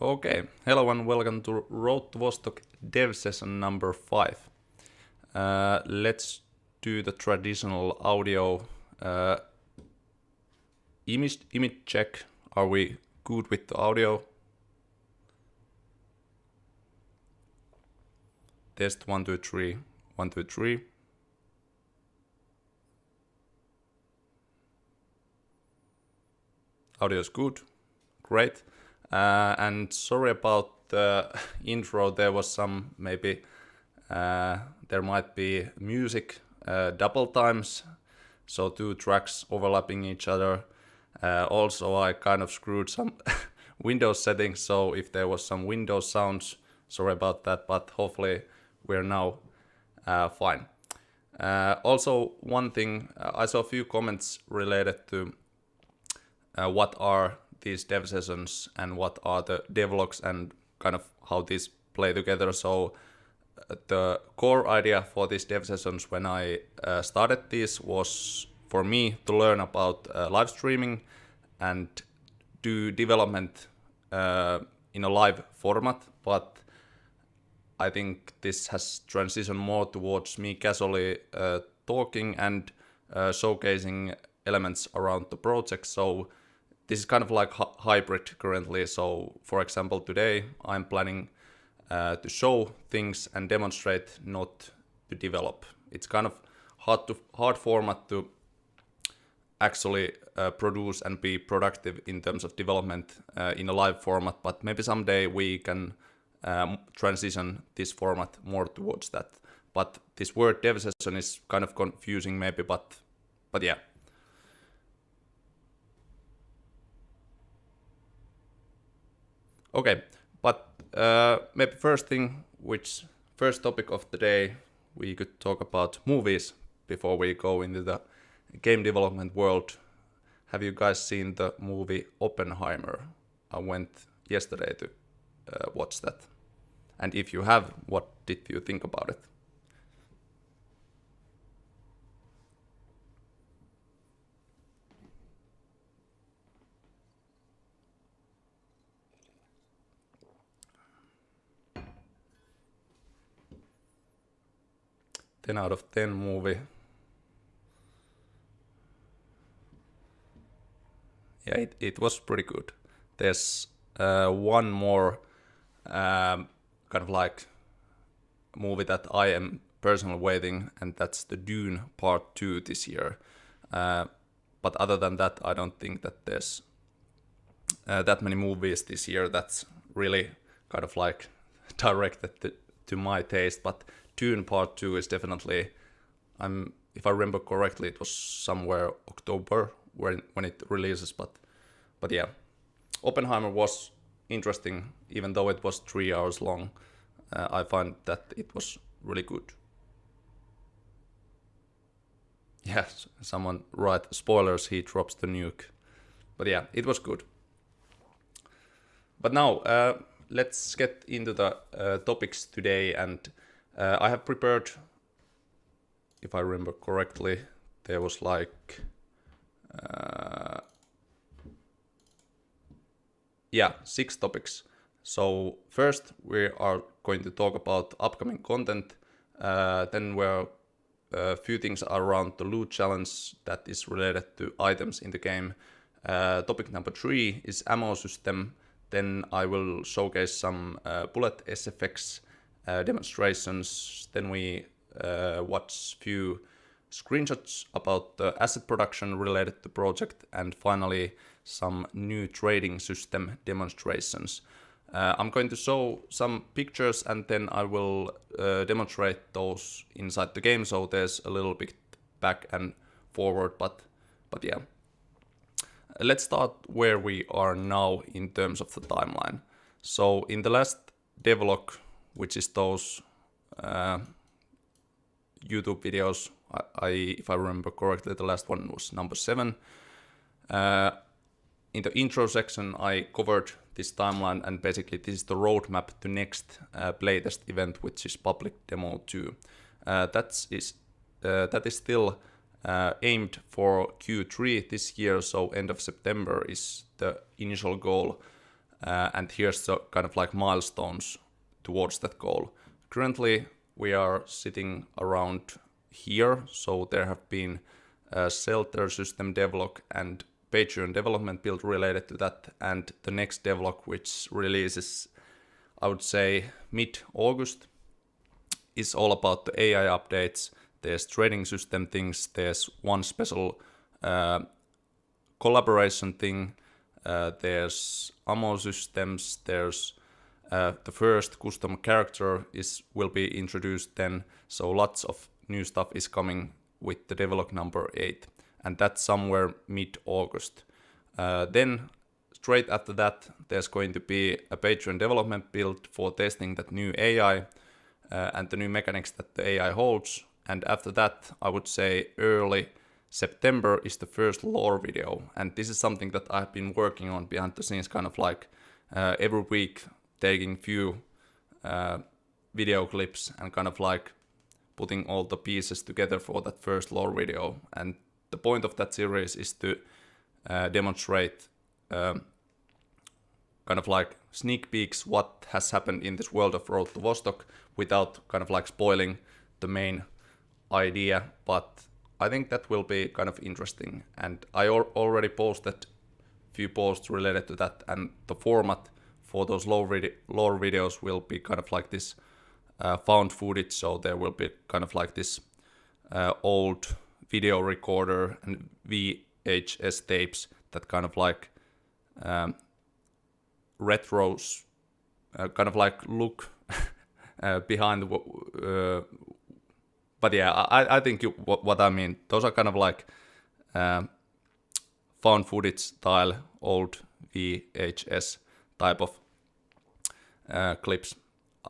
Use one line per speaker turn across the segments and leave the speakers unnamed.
Okay, hello and welcome to Road to Vostok dev session number 5. Let's do the traditional audio image check. Are we good with the audio? Test 1, 2, 3, 1, 2, 3. Audio is good, great. And sorry about the intro, there was some, maybe there might be music double times, so 2 tracks overlapping each other. Also I kind of screwed some Windows settings, so if there was some Windows sounds, sorry about that, but hopefully we're now fine. Also one thing, I saw a few comments related to what are these dev sessions and what are the devlogs and kind of how these play together. So the core idea for these dev sessions when I started this was for me to learn about live streaming and do development in a live format, but I think this has transitioned more towards me casually talking and showcasing elements around the project. So this is kind of like hybrid currently. So for example, today I'm planning to show things and demonstrate, not to develop. It's kind of hard format to actually produce and be productive in terms of development in a live format, but maybe someday we can transition this format more towards that. But this word dev session is kind of confusing maybe, but yeah. Okay, but maybe first topic of the day, we could talk about movies before we go into the game development world. Have you guys seen the movie Oppenheimer? I went yesterday to watch that. And if you have, what did you think about it? Ten out of 10 movie. Yeah, it was pretty good. There's one more kind of like movie that I am personally waiting, and that's the Dune Part 2 this year. But other than that, I don't think that there's that many movies this year that's really kind of like directed to my taste. But Dune Part 2 is definitely, if I remember correctly, it was somewhere October when it releases, but yeah. Oppenheimer was interesting, even though it was 3 hours long. I find that it was really good. Yeah, someone write spoilers, he drops the nuke. But yeah, it was good. But now, let's get into the topics today, and I have prepared, if I remember correctly, there was like 6 topics. So first we are going to talk about upcoming content, then we're a few things around the loot challenge that is related to items in the game. Topic number 3 is ammo system. Then I will showcase some bullet SFX demonstrations. Then we watch few screenshots about the asset production related to project, and finally some new trading system demonstrations. I'm going to show some pictures and then I will demonstrate those inside the game, so there's a little bit back and forward, but yeah. Let's start where we are now in terms of the timeline. So in the last devlog, which is those YouTube videos, if I remember correctly, the last one was number 7. In the intro section, I covered this timeline, and basically this is the roadmap to next playtest event, which is public demo 2. That is still aimed for Q3 this year, so end of September is the initial goal. and here's the kind of like milestones towards that goal. Currently, we are sitting around here, so there have been shelter system devlog and Patreon development build related to that, and the next devlog, which releases, I would say, mid-August, is all about the AI updates. There's trading system things, there's one special collaboration thing, there's ammo systems, there's the first custom character will be introduced then, so lots of new stuff is coming with the devlog number 8, and that's somewhere mid-August. Then straight after that, there's going to be a Patreon development build for testing that new AI and the new mechanics that the AI holds. And after that, I would say early September is the first lore video. And this is something that I've been working on behind the scenes, kind of like every week, taking few video clips and kind of like putting all the pieces together for that first lore video. And the point of that series is to demonstrate kind of like sneak peeks what has happened in this world of Road to Vostok without kind of like spoiling the main idea, but I think that will be kind of interesting. And I already posted few posts related to that, and the format for those lore videos will be kind of like this found footage, so there will be kind of like this old video recorder and VHS tapes that kind of like retros kind of like look behind but yeah, I think what I mean, those are kind of like found footage style old VHS type of clips.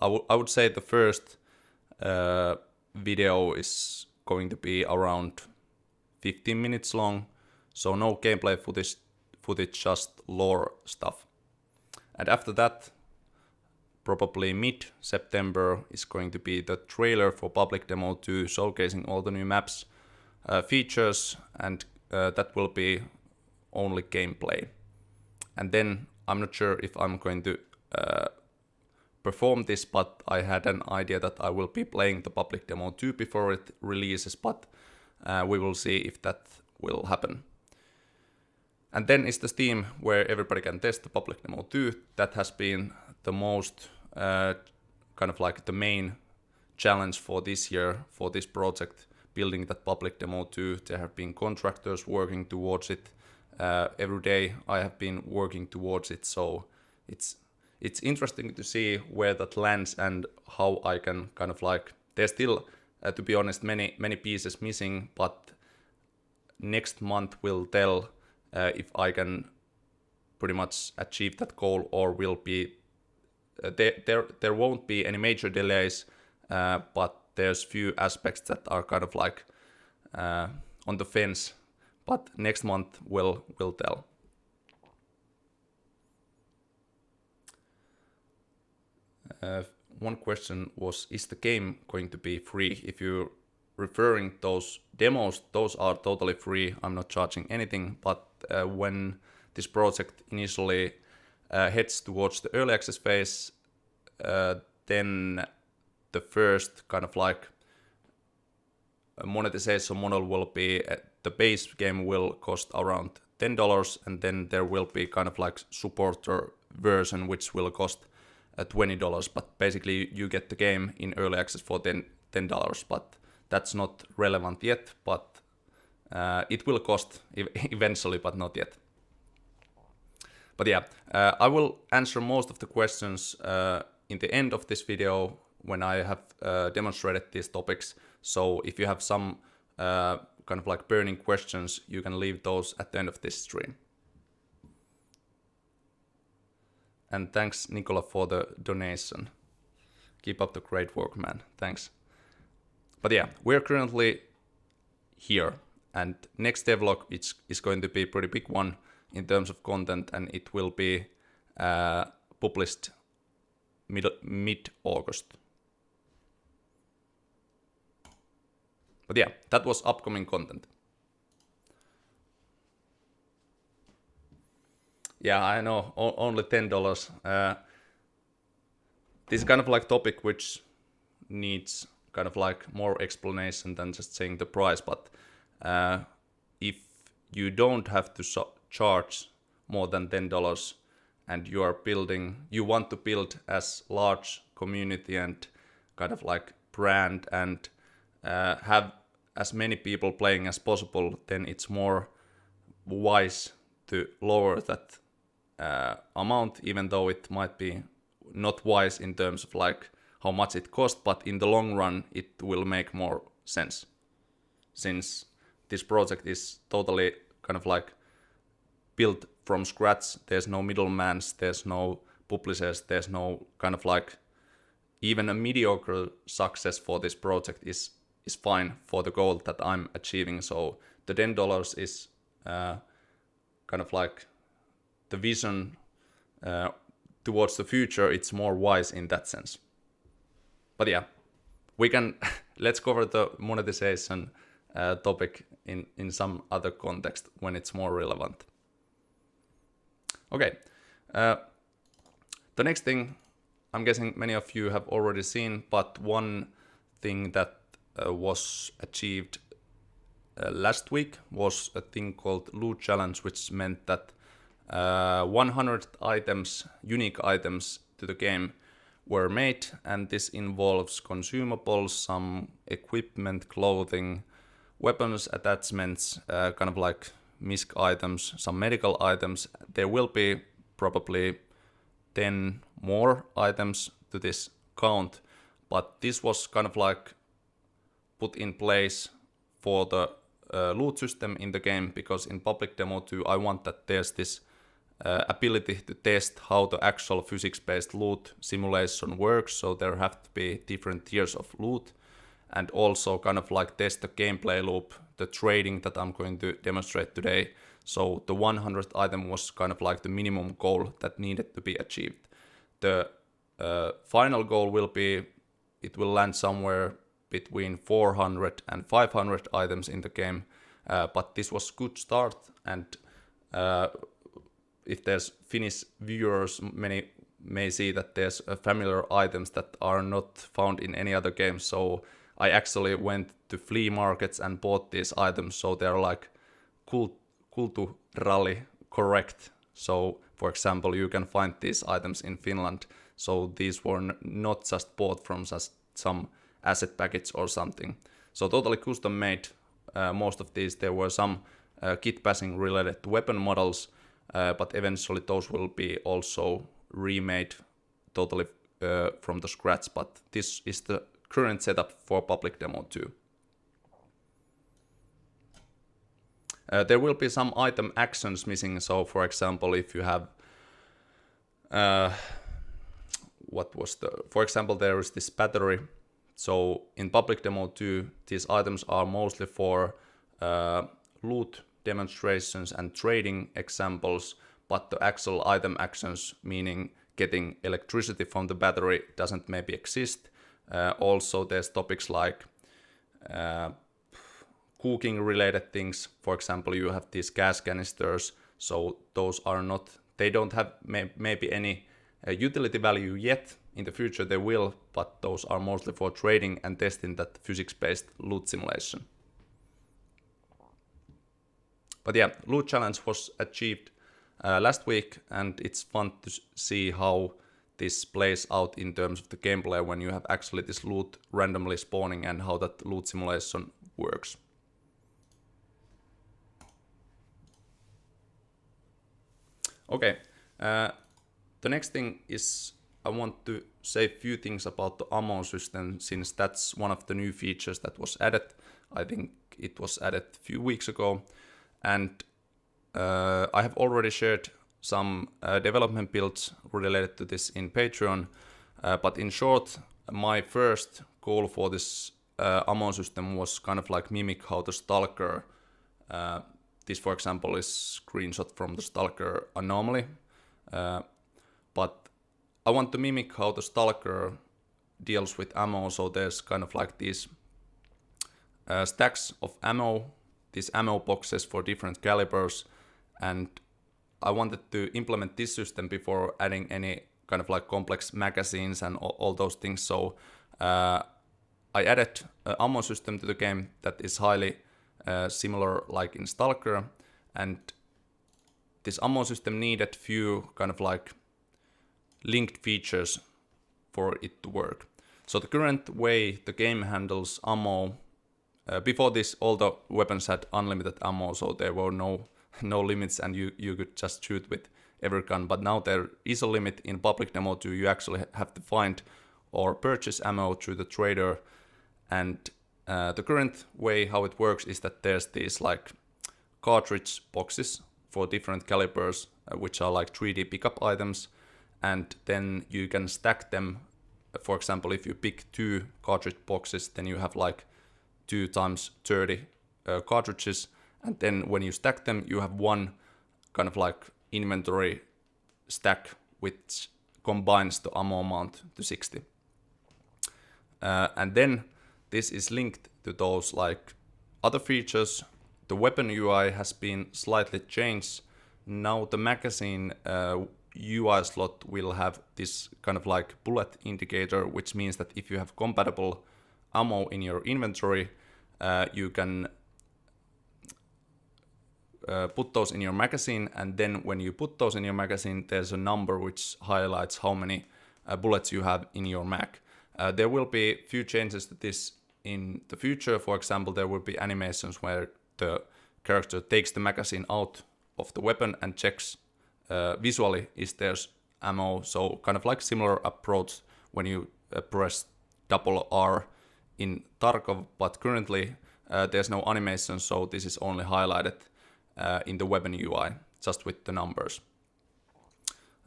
I would say the first video is going to be around 15 minutes long, so no gameplay footage, just lore stuff. And after that, probably mid-September, is going to be the trailer for Public Demo 2, showcasing all the new maps, features, and that will be only gameplay. And then I'm not sure if I'm going to perform this, but I had an idea that I will be playing the Public Demo 2 before it releases, but we will see if that will happen. And then is the Steam, where everybody can test the Public Demo 2. That has been the most kind of like the main challenge for this year, for this project, building that Public Demo 2. There have been contractors working towards it. Every day I have been working towards it, so it's interesting to see where that lands and how I can kind of like, there's still, to be honest, many pieces missing, but next month will tell if I can pretty much achieve that goal, or will be there won't be any major delays, but there's few aspects that are kind of like on the fence, but next month will tell. One question was, is the game going to be free? If you're referring those demos, those are totally free. I'm not charging anything, but when this project initially heads towards the early access phase, then the first kind of like monetization model will be the base game will cost around $10, and then there will be kind of like supporter version which will cost $20, but basically you get the game in early access for $10, but that's not relevant yet, but it will cost eventually, but not yet. But yeah, I will answer most of the questions in the end of this video when I have demonstrated these topics. So if you have some kind of like burning questions, you can leave those at the end of this stream. And thanks, Nicola, for the donation. Keep up the great work, man. Thanks. But yeah, we're currently here, and next devlog is going to be a pretty big one in terms of content, and it will be published mid-August. But yeah, that was upcoming content. Yeah, I know, only $10. This is kind of like topic which needs kind of like more explanation than just saying the price, but if you don't have to charge more than $10 and you want to build as large community and kind of like brand and have as many people playing as possible, then it's more wise to lower that amount, even though it might be not wise in terms of like how much it costs, but in the long run it will make more sense, since this project is totally kind of like built from scratch. There's no middlemans, there's no publishers, there's no kind of like, even a mediocre success for this project is fine for the goal that I'm achieving. So the $10 is kind of like the vision towards the future. It's more wise in that sense. But yeah, we can let's cover the monetization topic in some other context when it's more relevant. Okay, the next thing, I'm guessing many of you have already seen, but one thing that was achieved last week was a thing called Loot Challenge, which meant that 100 items, unique items to the game were made, and this involves consumables, some equipment, clothing, weapons, attachments, kind of like misc items, some medical items. There will be probably 10 more items to this count, but this was kind of like put in place for the loot system in the game, because in public demo 2 I want that there's this ability to test how the actual physics-based loot simulation works. So there have to be different tiers of loot, and also kind of like test the gameplay loop, the trading that I'm going to demonstrate today. So the 100th item was kind of like the minimum goal that needed to be achieved. The final goal will be, it will land somewhere between 400 and 500 items in the game, but this was good start, and if there's Finnish viewers, many may see that there's familiar items that are not found in any other game. So I actually went to flea markets and bought these items, so they're like culturally correct. So for example, you can find these items in Finland. So these were not just bought from just some asset package or something. So totally custom made. Most of these, there were some kit passing related to weapon models, but eventually those will be also remade totally from the scratch. But this is the current setup for public demo 2. There will be some item actions missing. So for example, if you have for example, there is this battery. So in public demo 2, these items are mostly for loot demonstrations and trading examples, but the actual item actions, meaning getting electricity from the battery, doesn't maybe exist. Also there's topics like cooking related things. For example, you have these gas canisters, so those are not, they don't have maybe any utility value yet. In the future they will, but those are mostly for trading and testing that physics-based loot simulation. But yeah, Loot Challenge was achieved last week, and it's fun to see how this plays out in terms of the gameplay when you have actually this loot randomly spawning and how that loot simulation works. Okay, the next thing is I want to say a few things about the ammo system, since that's one of the new features that was added. I think it was added a few weeks ago, and I have already shared some development builds related to this in Patreon, but in short, my first goal for this ammo system was kind of like mimic how the Stalker, this for example is screenshot from the Stalker anomaly, but I want to mimic how the Stalker deals with ammo. So there's kind of like these stacks of ammo, these ammo boxes for different calibers, and I wanted to implement this system before adding any kind of like complex magazines and all those things. So I added an ammo system to the game that is highly similar like in Stalker, and this ammo system needed few kind of like linked features for it to work. So the current way the game handles ammo, before this all the weapons had unlimited ammo, so there were no limits and you could just shoot with every gun, but now there is a limit in public demo too. You actually have to find or purchase ammo through the trader, and the current way how it works is that there's these like cartridge boxes for different calibers, which are like 3D pickup items, and then you can stack them. For example, if you pick 2 cartridge boxes, then you have like 2 times 30 cartridges, and then when you stack them, you have one kind of like inventory stack which combines the ammo amount to 60. And then this is linked to those like other features. The weapon UI has been slightly changed. Now the magazine UI slot will have this kind of like bullet indicator, which means that if you have compatible ammo in your inventory, you can put those in your magazine, and then when you put those in your magazine, there's a number which highlights how many bullets you have in your mag. There will be few changes to this in the future. For example, there will be animations where the character takes the magazine out of the weapon and checks visually is there's ammo. So kind of like similar approach when you press double R in Tarkov, but currently there's no animation, so this is only highlighted in the weapon UI, just with the numbers.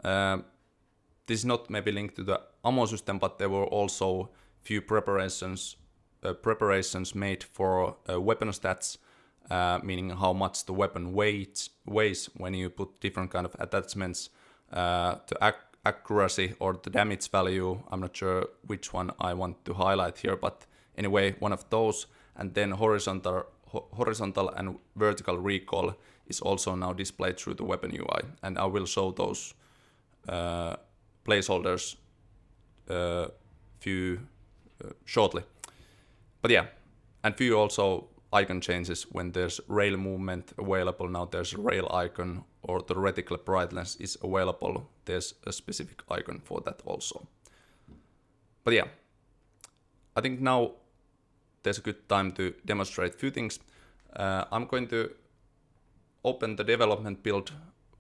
This is not maybe linked to the ammo system, but there were also few preparations made for weapon stats, meaning how much the weapon weighs when you put different kind of attachments, the accuracy or the damage value. I'm not sure which one I want to highlight here, but anyway, one of those. And then horizontal and vertical recoil is also now displayed through the weapon UI, and I will show those placeholders few shortly. But yeah, and few also icon changes when there's rail movement available. Now there's a rail icon, or the reticle brightness is available. There's a specific icon for that also. But yeah, I think now there's a good time to demonstrate a few things. I'm going to open the development build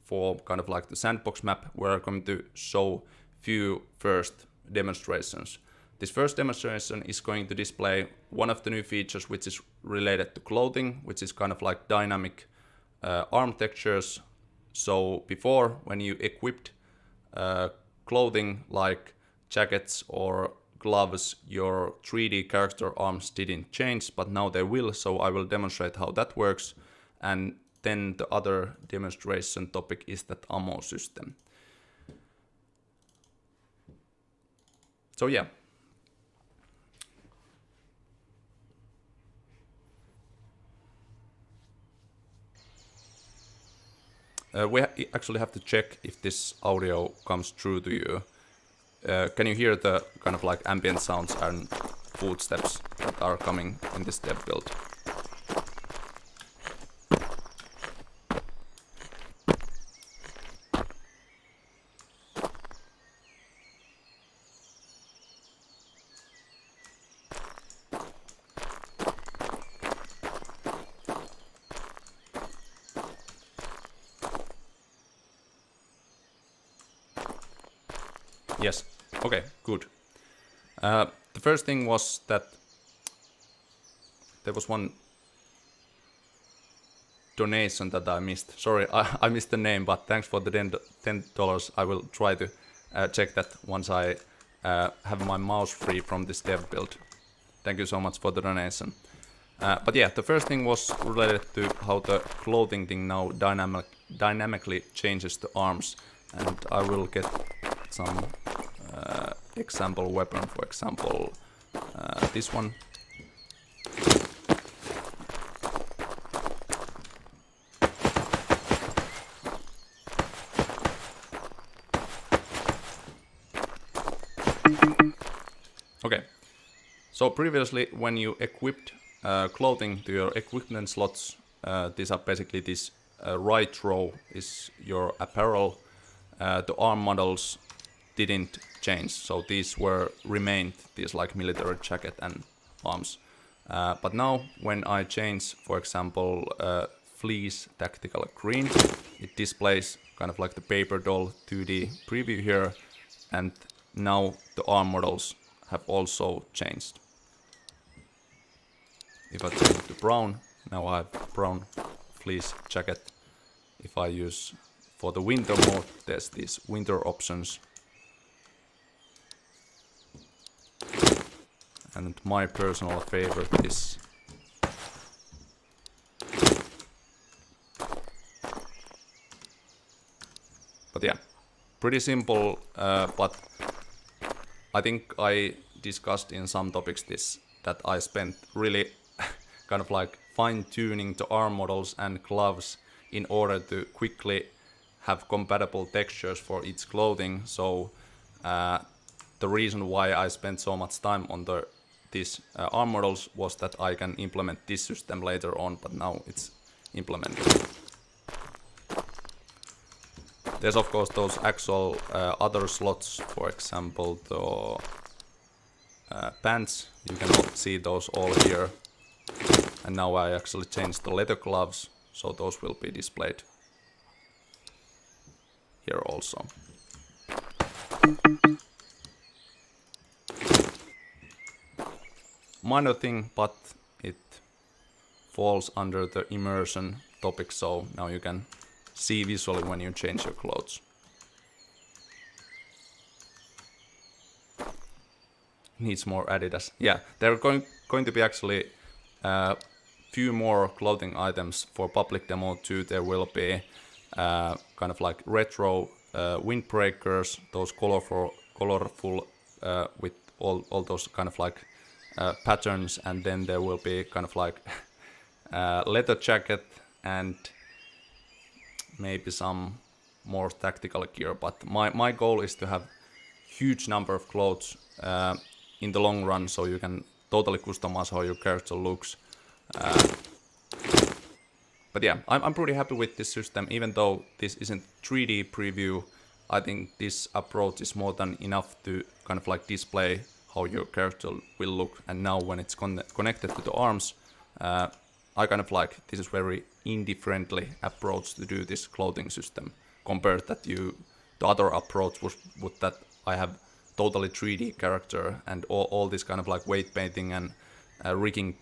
for kind of like the sandbox map, where I'm going to show few first demonstrations. This first demonstration is going to display one of the new features which is related to clothing, which is kind of like dynamic arm textures. So before, when you equipped clothing like jackets or gloves, your 3D character arms didn't change, but now they will, so I will demonstrate how that works. And then the other demonstration topic is that ammo system. So yeah. We actually have to check if this audio comes through to you. Can you hear the kind of like ambient sounds and footsteps that are coming in this dev build? Yes. Okay, good. The first thing was that there was one donation that I missed. Sorry, I missed the name, but thanks for the $10. I will try to check that once I have my mouse free from this dev build. Thank you so much for the donation. But yeah, the first thing was related to how the clothing thing now dynamically changes the arms, and I will get some example weapon, for example this one. So previously, when you equipped clothing to your equipment slots, these are basically this right row is your apparel. The arm models didn't change, so these remained these like military jacket and arms. But now when I change, for example, fleece tactical green, it displays kind of like the paper doll 2D preview here, and now the arm models have also changed. If I change to brown, now I have brown fleece jacket. If I use for the winter mode, there's these winter options. And my personal favorite is but yeah, pretty simple, but I think I discussed in some topics that I spent really kind of like fine-tuning the arm models and gloves in order to quickly have compatible textures for each clothing. So the reason why I spent so much time on these arm models was that I can implement this system later on, but now it's implemented. There's of course those actual other slots, for example the pants. You can see those all here. And now I actually changed the leather gloves, so those will be displayed here also. Minor thing, but it falls under the immersion topic, so now you can see visually when you change your clothes. Needs more Adidas. Yeah, there are going to be actually few more clothing items for public demo too. There will be kind of like retro windbreakers, those colorful with all those kind of like patterns, and then there will be kind of like leather jacket and maybe some more tactical gear. But my goal is to have huge number of clothes in the long run, so you can totally customize how your character looks. But yeah, I'm pretty happy with this system. Even though this isn't 3D preview, I think this approach is more than enough to kind of like display how your character will look. And now when it's connected to the arms, I kind of like this is very indie-friendly approach to do this clothing system, compared that the other approach would that I have totally 3D character and all this kind of like weight painting and rigging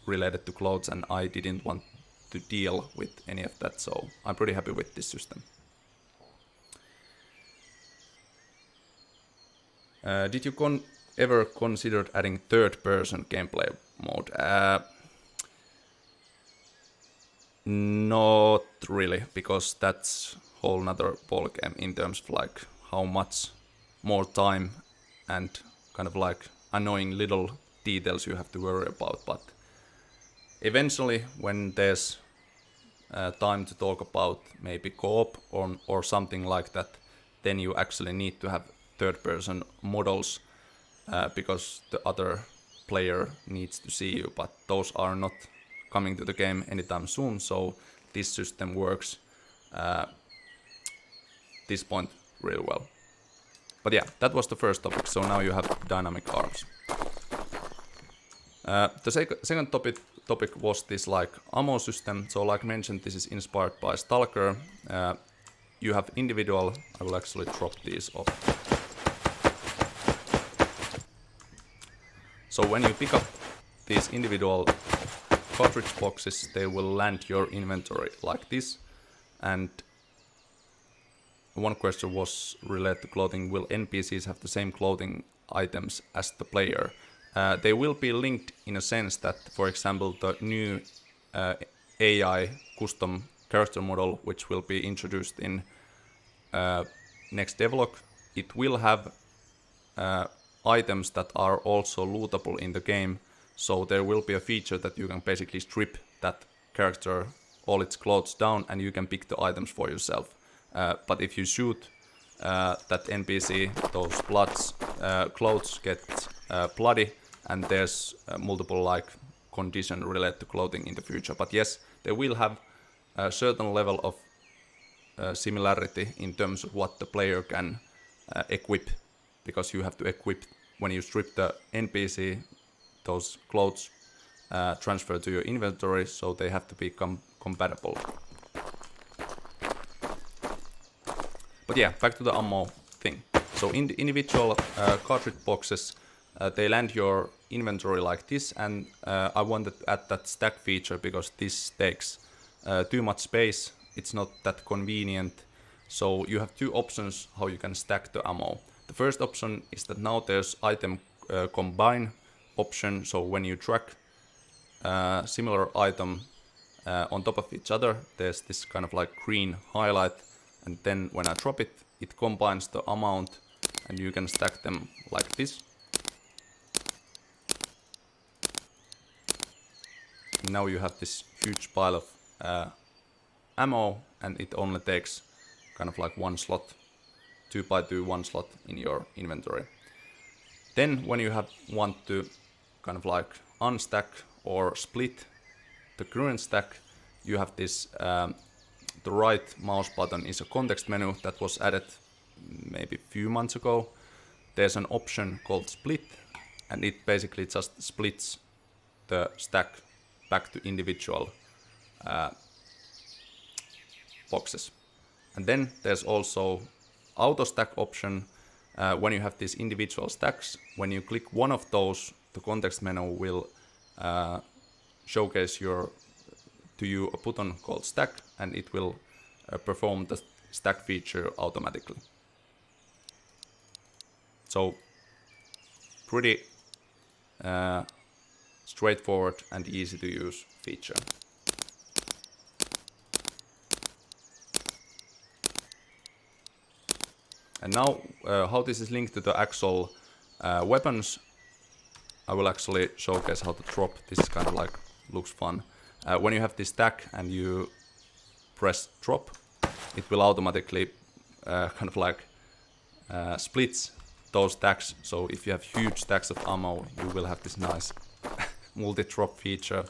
related to clothes, and I didn't want to deal with any of that, so I'm pretty happy with this system. Did you ever consider adding third-person gameplay mode? Not really, because that's whole nother ballgame in terms of like how much more time and kind of like annoying little details you have to worry about. But eventually, when there's time to talk about maybe co-op or something like that, then you actually need to have third-person models because the other player needs to see you. But those are not coming to the game anytime soon, so this system works this point really well. But yeah, that was the first topic, so now you have dynamic arms. The second topic was this like ammo system. So like mentioned, this is inspired by Stalker. You have individual, I will actually drop these off. So when you pick up these individual cartridge boxes, they will land your inventory like this. And one question was related to clothing. Will NPCs have the same clothing items as the player? They will be linked in a sense that, for example, the new AI custom character model, which will be introduced in next devlog, it will have items that are also lootable in the game. So there will be a feature that you can basically strip that character, all its clothes down, and you can pick the items for yourself. But if you shoot that NPC, those clothes get bloody, and there's multiple like condition related to clothing in the future. But yes, they will have a certain level of similarity in terms of what the player can equip, because you have to equip when you strip the NPC, those clothes transfer to your inventory, so they have to be compatible. But yeah, back to the ammo thing. So in the individual cartridge boxes, they land your inventory like this, and I wanted to add that stack feature because this takes too much space. It's not that convenient. So you have two options how you can stack the ammo. The first option is that now there's item combine option. So when you track similar item on top of each other, there's this kind of like green highlight, and then when I drop it, it combines the amount and you can stack them like this. And now you have this huge pile of ammo, and it only takes kind of like one slot, 2x2 one slot in your inventory. Then when you want to kind of like unstack or split the current stack, you have this the right mouse button is a context menu that was added maybe a few months ago. There's an option called split, and it basically just splits the stack back to individual boxes. And then there's also auto stack option. When you have these individual stacks, when you click one of those, the context menu will showcase to you a button called stack, and it will perform the stack feature automatically. So pretty straightforward and easy to use feature. And now how this is linked to the actual weapons, I will actually showcase how to drop. This is kind of like, looks fun. When you have this stack and you press drop, it will automatically kind of like splits those stacks. So if you have huge stacks of ammo, you will have this nice multi-drop feature.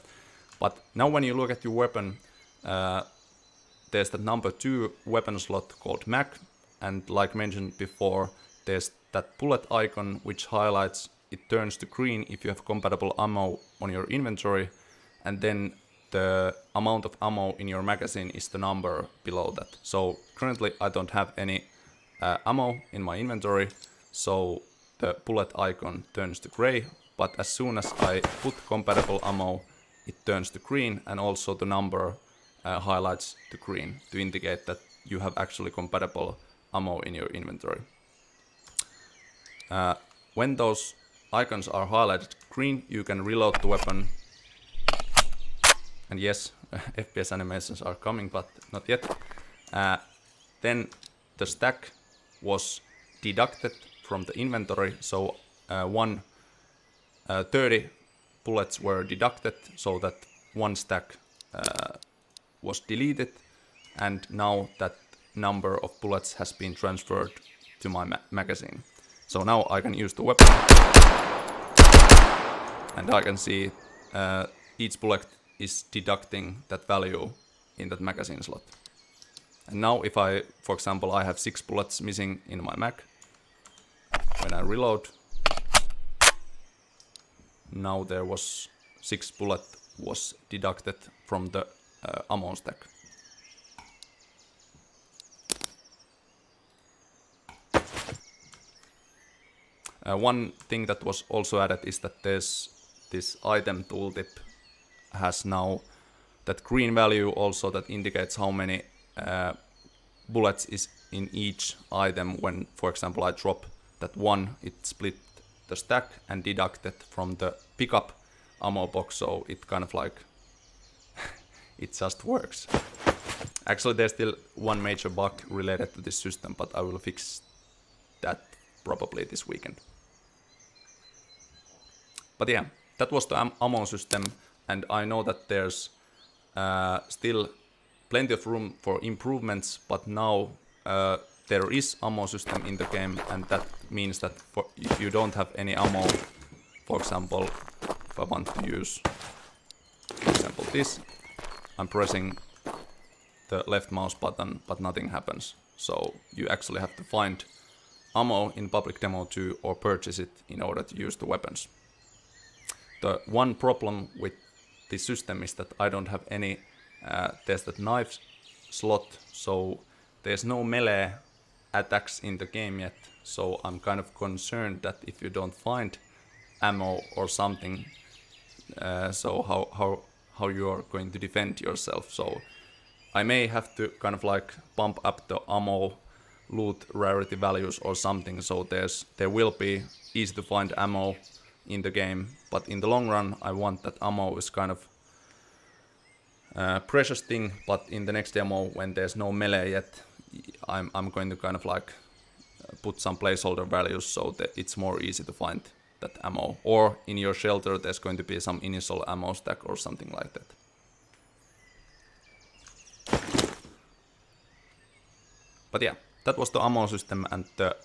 But now when you look at your weapon, there's the number 2 weapon slot called mag, and like mentioned before, there's that bullet icon which highlights, it turns to green if you have compatible ammo on your inventory, and then the amount of ammo in your magazine is the number below that. So currently I don't have any ammo in my inventory, so the bullet icon turns to gray, but as soon as I put compatible ammo, it turns to green, and also the number highlights to green to indicate that you have actually compatible ammo in your inventory. When those icons are highlighted green, you can reload the weapon. And yes, FPS animations are coming, but not yet. Then the stack was deducted from the inventory, so 30 bullets were deducted, so that one stack was deleted, and now that number of bullets has been transferred to my magazine. So now I can use the weapon, and I can see each bullet is deducting that value in that magazine slot. And now if I, for example, I have 6 bullets missing in my mag, when I reload, now there was 6 bullet was deducted from the ammo stack. One thing that was also added is that there's this item tooltip has now that green value also that indicates how many bullets is in each item. When, for example, I drop that one, it split the stack and deducted from the pickup ammo box, so it kind of like it just works. Actually, there's still one major bug related to this system, but I will fix that probably this weekend. But yeah, that was the ammo system, and I know that there's still plenty of room for improvements, but now there is ammo system in the game, and that means that if you don't have any ammo For example, if I want to use, for example, this, I'm pressing the left mouse button, but nothing happens. So you actually have to find ammo in public demo 2 or purchase it in order to use the weapons. The one problem with this system is that I don't have any tested knife slot, so there's no melee attacks in the game yet. So I'm kind of concerned that if you don't find ammo or something, so how you are going to defend yourself. So I may have to kind of like bump up the ammo loot rarity values or something, so there will be easy to find ammo in the game, but in the long run I want that ammo is kind of precious thing. But in the next demo, when there's no melee yet, I'm going to kind of like put some placeholder values so that it's more easy to find that ammo, or in your shelter there's going to be some initial ammo stack or something like that. But yeah, that was the ammo system and the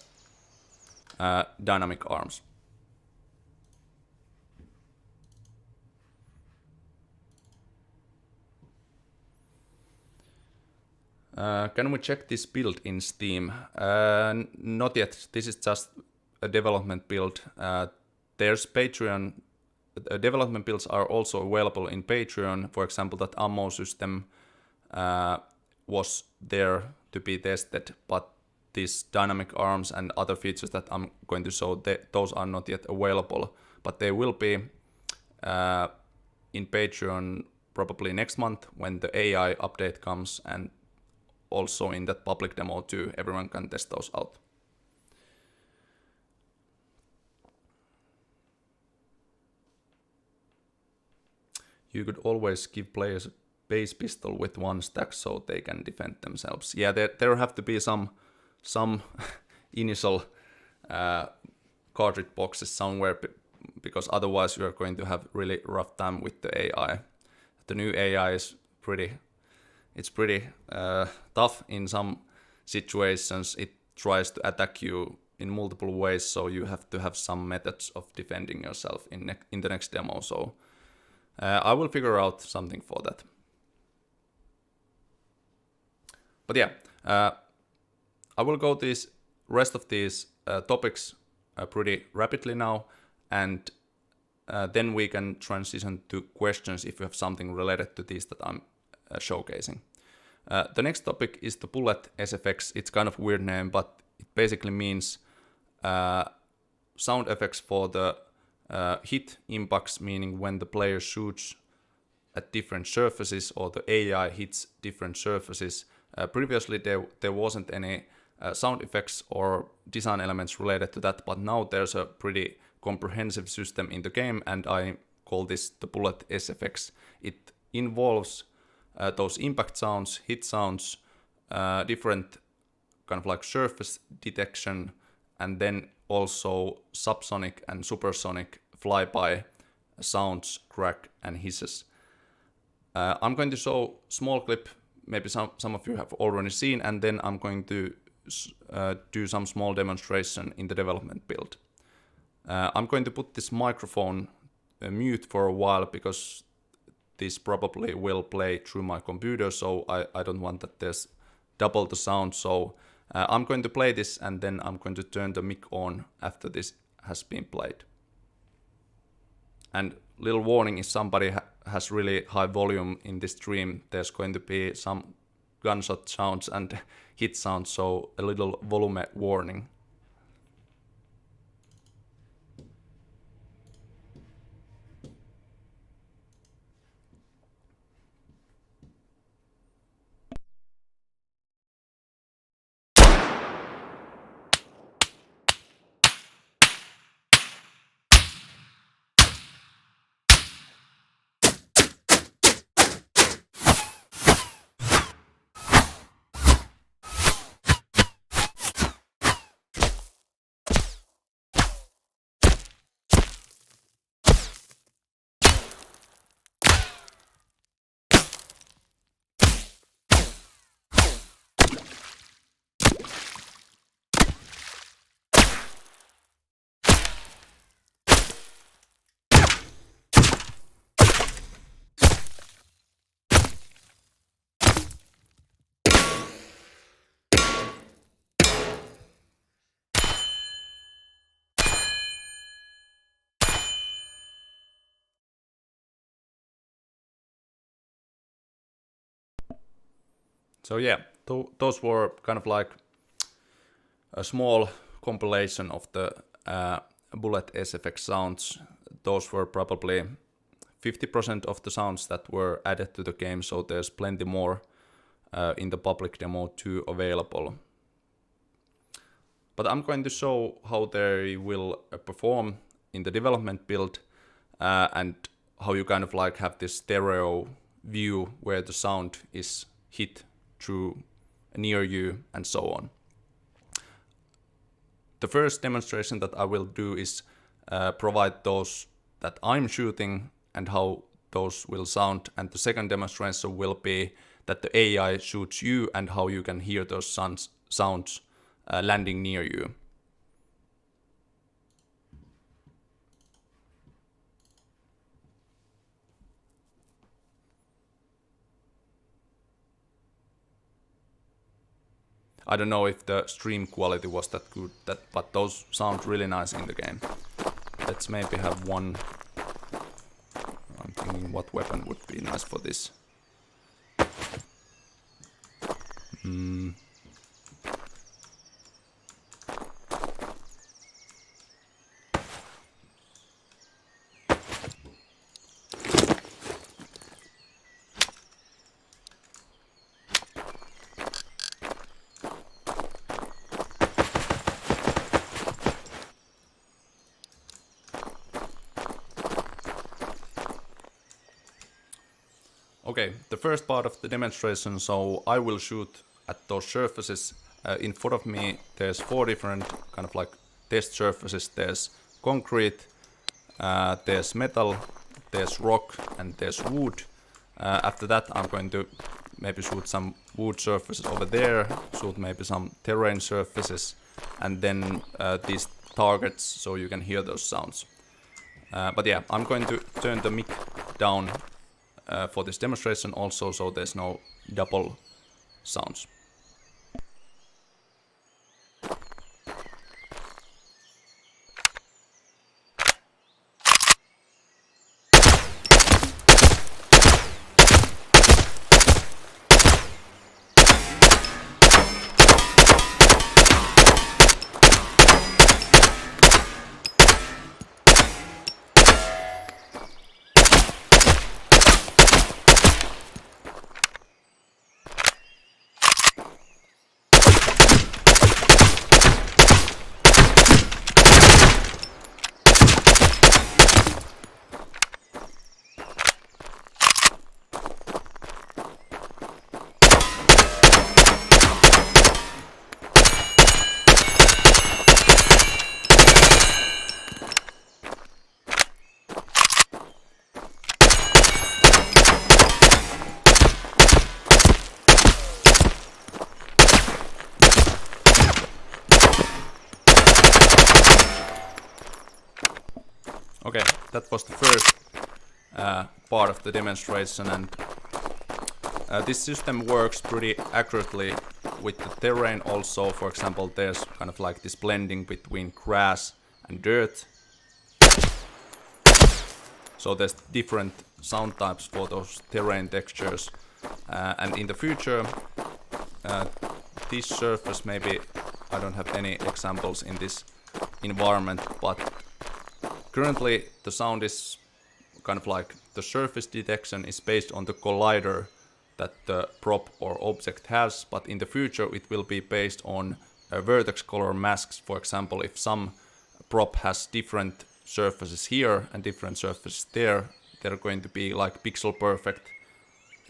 dynamic arms. Can we check this build in Steam? Not yet. This is just a development build. There's Patreon. Development builds are also available in Patreon. For example, that ammo system was there to be tested, but these dynamic arms and other features that I'm going to show, those are not yet available, but they will be in Patreon probably next month when the AI update comes, and also in that public demo too, everyone can test those out. You could always give players a base pistol with one stack so they can defend themselves. Yeah, there have to be some initial cartridge boxes somewhere, because otherwise you are going to have really rough time with the AI. The new AI is pretty tough in some situations. It tries to attack you in multiple ways, so you have to have some methods of defending yourself in the next demo. So I will figure out something for that. But yeah, I will go these rest of these topics pretty rapidly now, and then we can transition to questions if you have something related to these that I'm showcasing. The next topic is the bullet SFX. It's kind of a weird name, but it basically means sound effects for the hit impacts, meaning when the player shoots at different surfaces or the AI hits different surfaces. Previously there wasn't any sound effects or design elements related to that, but now there's a pretty comprehensive system in the game, and I call this the bullet SFX. It involves those impact sounds, hit sounds, different kind of like surface detection, and then also subsonic and supersonic flyby sounds, crack and hisses. I'm going to show a small clip, maybe some of you have already seen, and then I'm going to do some small demonstration in the development build. I'm going to put this microphone mute for a while, because this probably will play through my computer, so I don't want that there's double the sound. So I'm going to play this, and then I'm going to turn the mic on after this has been played. And little warning, if somebody has really high volume in this stream, there's going to be some gunshot sounds and hit sounds, so a little volume warning. So yeah, those were kind of like a small compilation of the bullet SFX sounds. Those were probably 50% of the sounds that were added to the game, so there's plenty more in the public demo 2 available. But I'm going to show how they will perform in the development build and how you kind of like have this stereo view where the sound is hit through near you and so on. The first demonstration that I will do is provide those that I'm shooting and how those will sound, and the second demonstration will be that the AI shoots you and how you can hear those sounds landing near you. I don't know if the stream quality was that good, but those sound really nice in the game. Let's maybe have one. I'm thinking what weapon would be nice for this. Okay, the first part of the demonstration, so I will shoot at those surfaces. In front of me there's 4 different kind of like test surfaces. There's concrete, there's metal, there's rock, and there's wood. After that I'm going to maybe shoot some wood surfaces over there, shoot maybe some terrain surfaces, and then these targets so you can hear those sounds. But yeah, I'm going to turn the mic down for this demonstration also, so there's no double sounds. Okay, that was the first part of the demonstration, and this system works pretty accurately with the terrain also. For example, there's kind of like this blending between grass and dirt. So there's different sound types for those terrain textures. And in the future, this surface, maybe I don't have any examples in this environment, but currently the sound is kind of like the surface detection is based on the collider that the prop or object has, but in the future it will be based on vertex color masks. For example, if some prop has different surfaces here and different surfaces there, they're going to be like pixel perfect,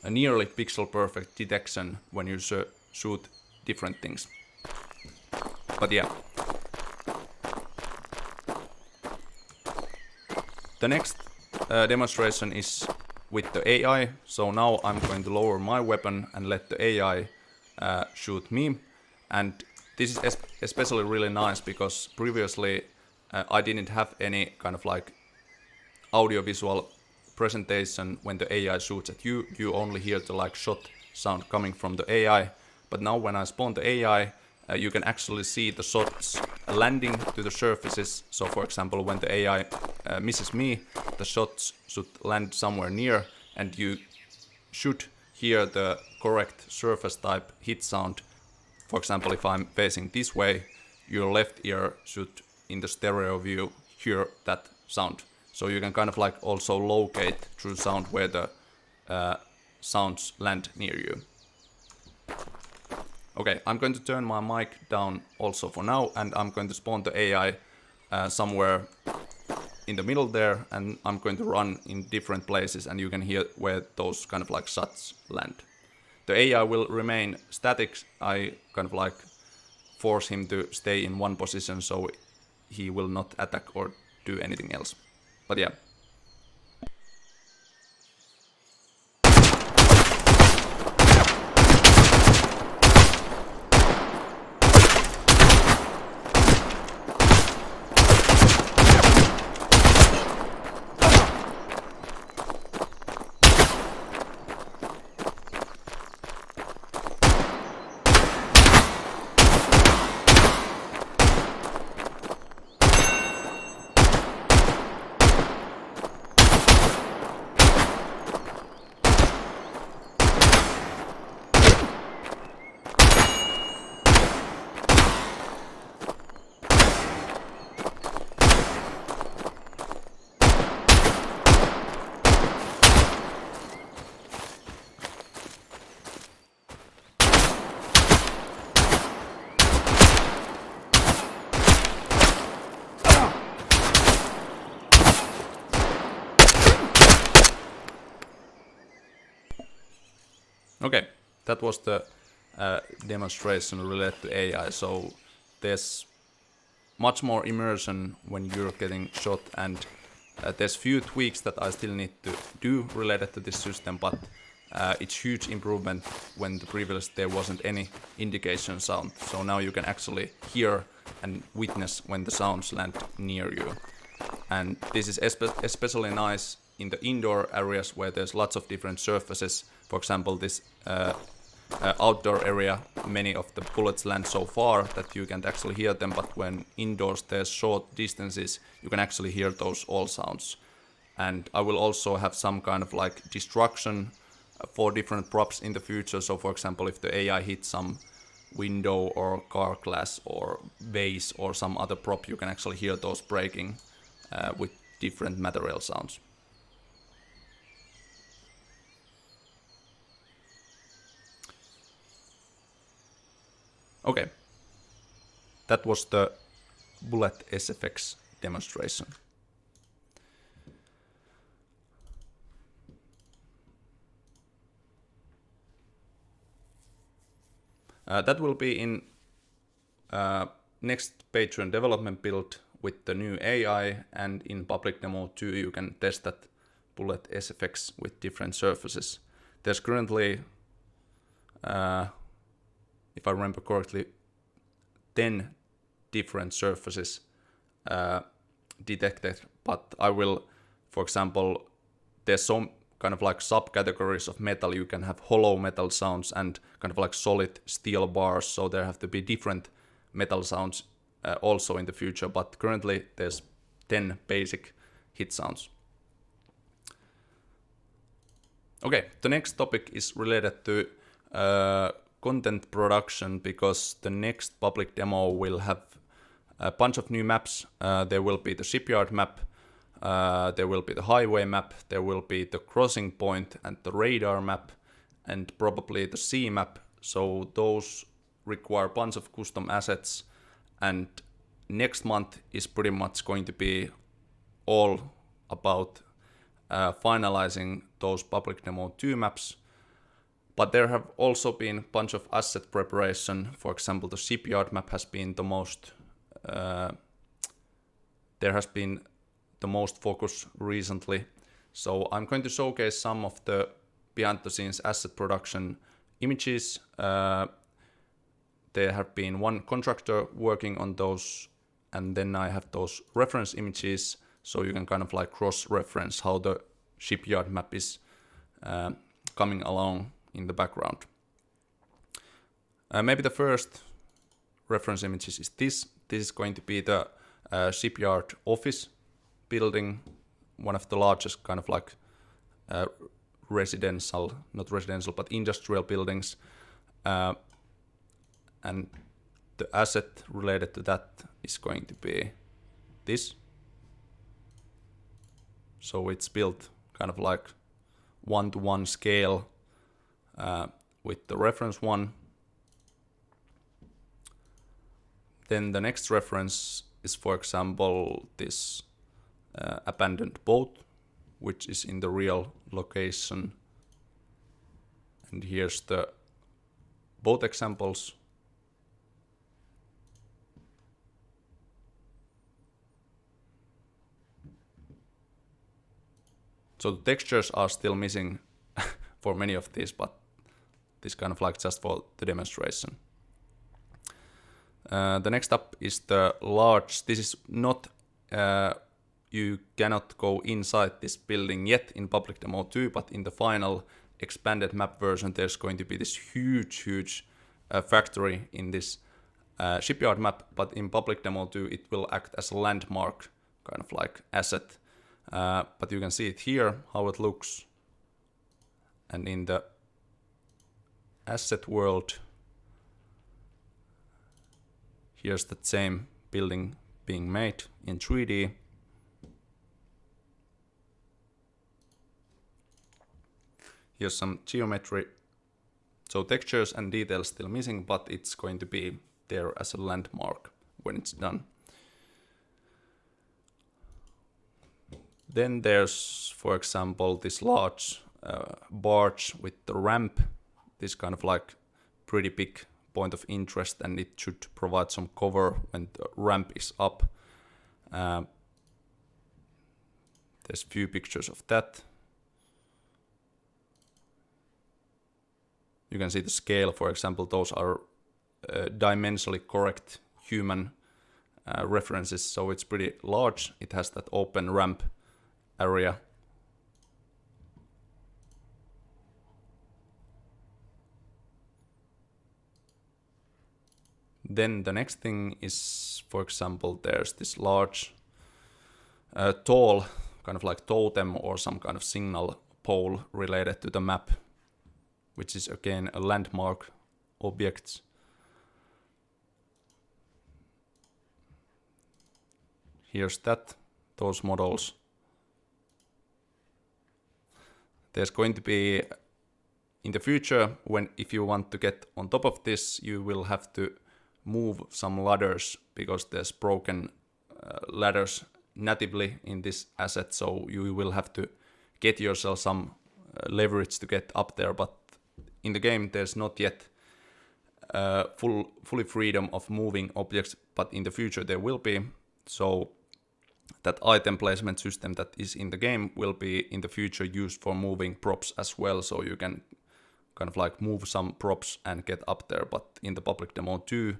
nearly pixel perfect detection when you shoot different things. But yeah. The next demonstration is with the AI. So now I'm going to lower my weapon and let the AI shoot me. And this is especially really nice because previously I didn't have any kind of like audiovisual presentation. When the AI shoots at you, you only hear the like shot sound coming from the AI. But now when I spawn the AI, you can actually see the shots landing to the surfaces. So for example, when the AI misses me, the shots should land somewhere near, and you should hear the correct surface type hit sound. For example, if I'm facing this way, your left ear should, in the stereo view, hear that sound. So you can kind of like also locate through sound where the sounds land near you. Okay, I'm going to turn my mic down also for now, and I'm going to spawn the AI somewhere in the middle there, and I'm going to run in different places, and you can hear where those kind of like shots land. The AI will remain static. I kind of like force him to stay in one position so he will not attack or do anything else. But yeah. Okay, that was the demonstration related to AI. So there's much more immersion when you're getting shot, and there's few tweaks that I still need to do related to this system, but it's huge improvement when the previous there wasn't any indication sound. So now you can actually hear and witness when the sounds land near you. And this is especially nice in the indoor areas where there's lots of different surfaces. For example, this outdoor area, many of the bullets land so far that you can't actually hear them, but when indoors there's short distances, you can actually hear those all sounds. And I will also have some kind of like destruction for different props in the future. So for example, if the AI hits some window or car glass or vase or some other prop, you can actually hear those breaking with different material sounds. Okay, that was the bullet SFX demonstration. That will be in next Patreon development build with the new AI, and in public demo 2 you can test that bullet SFX with different surfaces. There's currently, if I remember correctly, 10 different surfaces detected, but I will, for example, there's some kind of like subcategories of metal. You can have hollow metal sounds and kind of like solid steel bars, so there have to be different metal sounds also in the future, but currently there's 10 basic hit sounds. Okay, the next topic is related to content production, because the next public demo will have a bunch of new maps. There will be the shipyard map, there will be the highway map, there will be the crossing point and the radar map, and probably the sea map. So those require a bunch of custom assets, and next month is pretty much going to be all about finalizing those public demo 2 maps. But there have also been a bunch of asset preparation. For example, the shipyard map has been the most there has been the most focus recently. So I'm going to showcase some of the behind the scenes asset production images. There have been one contractor working on those, and then I have those reference images, so you can kind of like cross-reference how the shipyard map is coming along in the background. Maybe the first reference images is this. This is going to be the shipyard office building, one of the largest kind of like residential, not residential, but industrial buildings. And the asset related to that is going to be this. So it's built kind of like 1-to-1 scale with the reference one. Then the next reference is, for example, this abandoned boat, which is in the real location. And here's the boat examples. So the textures are still missing for many of these, but this kind of like just for the demonstration. The next up is the large. This is not, you cannot go inside this building yet in public demo 2, but in the final expanded map version, there's going to be this huge factory in this shipyard map, but in public demo 2, it will act as a landmark, kind of like asset. But you can see it here, how it looks. And in the asset world, here's that same building being made in 3D. Here's some geometry. So textures and details still missing, but it's going to be there as a landmark when it's done. Then there's, for example, this large barge with the ramp, this kind of like pretty big point of interest, and it should provide some cover when the ramp is up. There's few pictures of that. You can see the scale, for example, those are dimensionally correct human references, so it's pretty large. It has that open ramp area. Then the next thing is, for example, there's this large, tall, kind of like totem or some kind of signal pole related to the map, which is again a landmark object. Here's that, those models. There's going to be, in the future, if you want to get on top of this, you will have to move some ladders, because there's broken ladders natively in this asset, so you will have to get yourself some leverage to get up there. But in the game, there's not yet fully freedom of moving objects, but in the future there will be. So that item placement system that is in the game will be in the future used for moving props as well, so you can kind of like move some props and get up there. But in the public demo 2,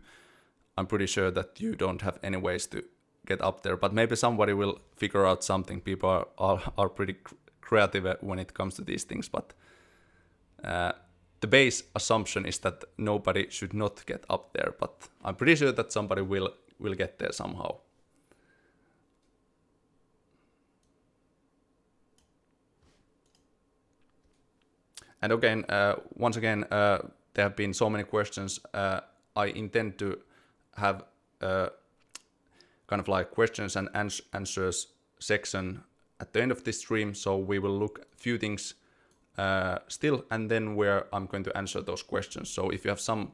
I'm pretty sure that you don't have any ways to get up there, but maybe somebody will figure out something. People are pretty creative when it comes to these things, but the base assumption is that nobody should not get up there, but I'm pretty sure that somebody will get there somehow. And again, once again, there have been so many questions. I intend to have kind of like questions and answers section at the end of this stream. So we will look a few things still, and then where I'm going to answer those questions. So if you have some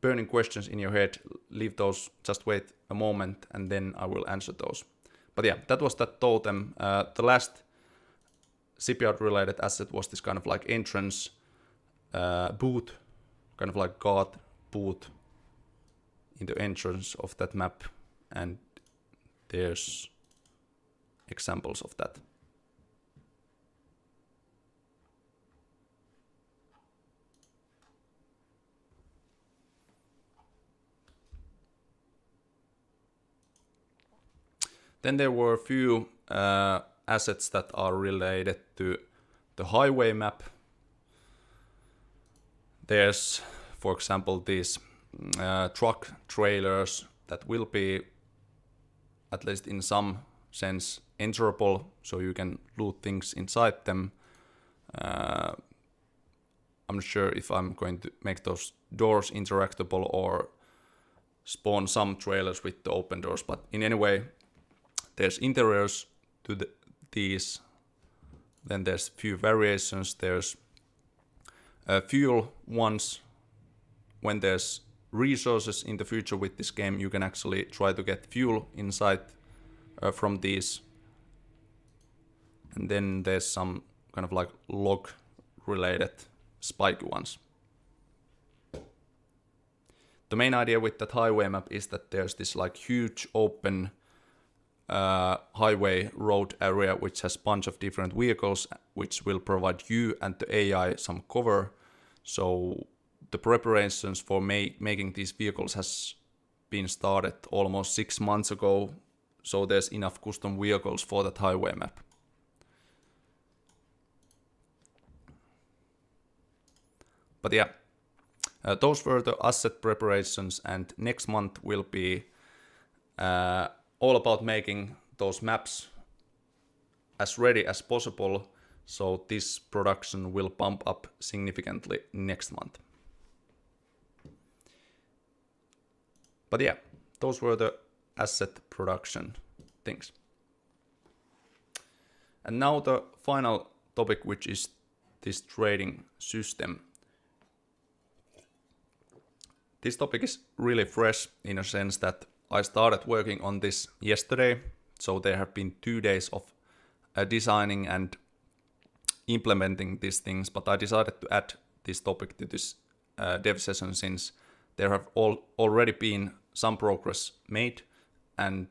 burning questions in your head, leave those, just wait a moment, and then I will answer those. But yeah, that was that totem. The last shipyard related asset was this kind of like entrance booth, kind of like guard booth in the entrance of that map, and there's examples of that. Then there were a few assets that are related to the highway map. There's, for example, these truck trailers that will be, at least in some sense, enterable, so you can loot things inside them. not sure if I'm going to make those doors interactable or spawn some trailers with the open doors, but in any way, there's interiors to these. Then there's few variations. There's fuel ones. When there's resources in the future with this game, you can actually try to get fuel inside from these. And then there's some kind of like log related spiky ones. The main idea with that highway map is that there's this like huge open highway road area which has a bunch of different vehicles which will provide you and the AI some cover. So the preparations for making these vehicles has been started almost 6 months ago, so there's enough custom vehicles for that highway map. But yeah, those were the asset preparations, and next month will be all about making those maps as ready as possible, so this production will bump up significantly next month. But yeah, those were the asset production things. And now the final topic, which is this trading system. This topic is really fresh in a sense that I started working on this yesterday, so there have been 2 days of designing and implementing these things, but I decided to add this topic to this dev session since there have already been some progress made, and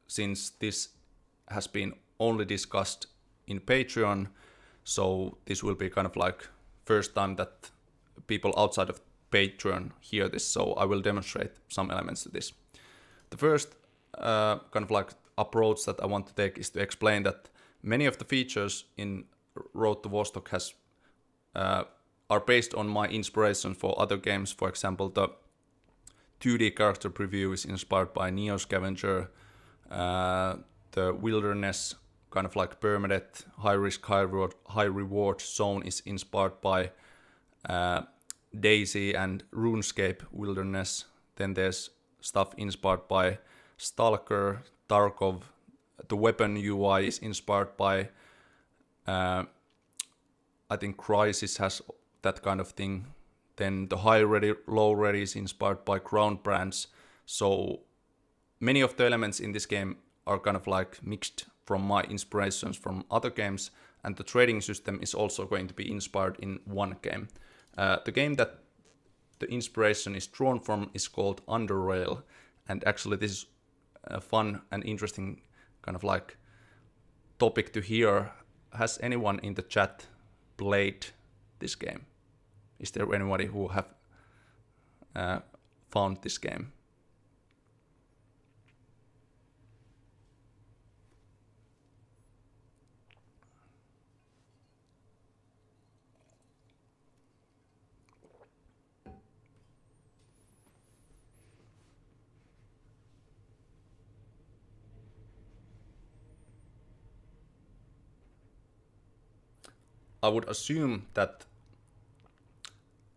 since this has been only discussed in Patreon, so this will be kind of like first time that people outside of Patreon hear this, so I will demonstrate some elements to this. The first kind of like approach that I want to take is to explain that many of the features in Road to Vostok are based on my inspiration for other games. For example, the 2D character preview is inspired by Neo Scavenger. The wilderness, kind of like permadeath, high risk, high reward zone is inspired by Daisy and RuneScape Wilderness. Then there's stuff inspired by Stalker, Tarkov. The weapon UI is inspired by, I think Crysis has that kind of thing. Then the high ready, low ready is inspired by ground brands. So many of the elements in this game are kind of like mixed from my inspirations from other games, and the trading system is also going to be inspired in one game. The game that the inspiration is drawn from is called Underrail, and actually this is a fun and interesting kind of like topic to hear. Has anyone in the chat played this game? Is there anybody who have found this game? I would assume that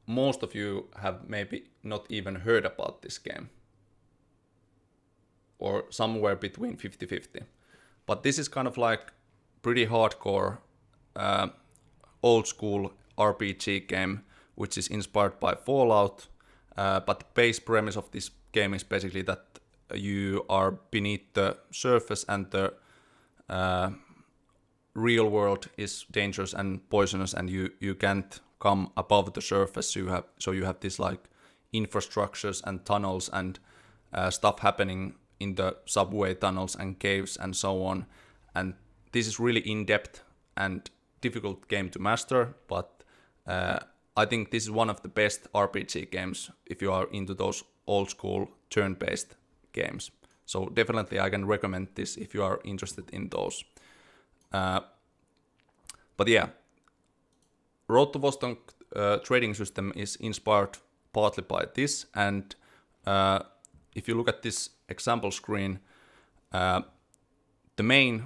most of you have maybe not even heard about this game, or somewhere between 50-50. But this is kind of like pretty hardcore old school RPG game, which is inspired by Fallout. But the base premise of this game is basically that you are beneath the surface and the real world is dangerous and poisonous, and you can't come above the surface. So you have this like infrastructures and tunnels and stuff happening in the subway tunnels and caves and so on. And this is really in-depth and difficult game to master, but I think this is one of the best RPG games if you are into those old school turn-based games. So definitely I can recommend this if you are interested in those. But yeah, Road to Vostok trading system is inspired partly by this, and if you look at this example screen, the main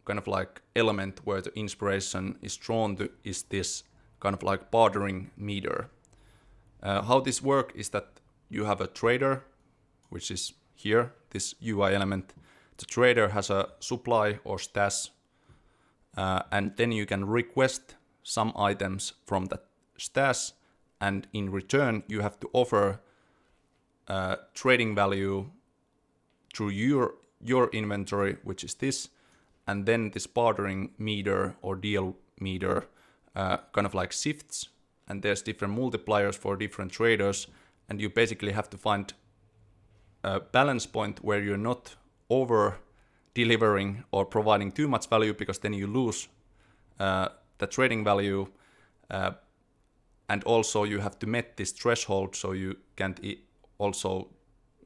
kind of like element where the inspiration is drawn to is this kind of like bartering meter. How this works is that you have a trader, which is here, this UI element. The trader has a supply or stash, and then you can request some items from that stash, and in return you have to offer trading value through your inventory, which is this, and then this bartering meter or deal meter kind of like shifts, and there's different multipliers for different traders, and you basically have to find a balance point where you're not over delivering or providing too much value, because then you lose the trading value, and also you have to meet this threshold, so you can't also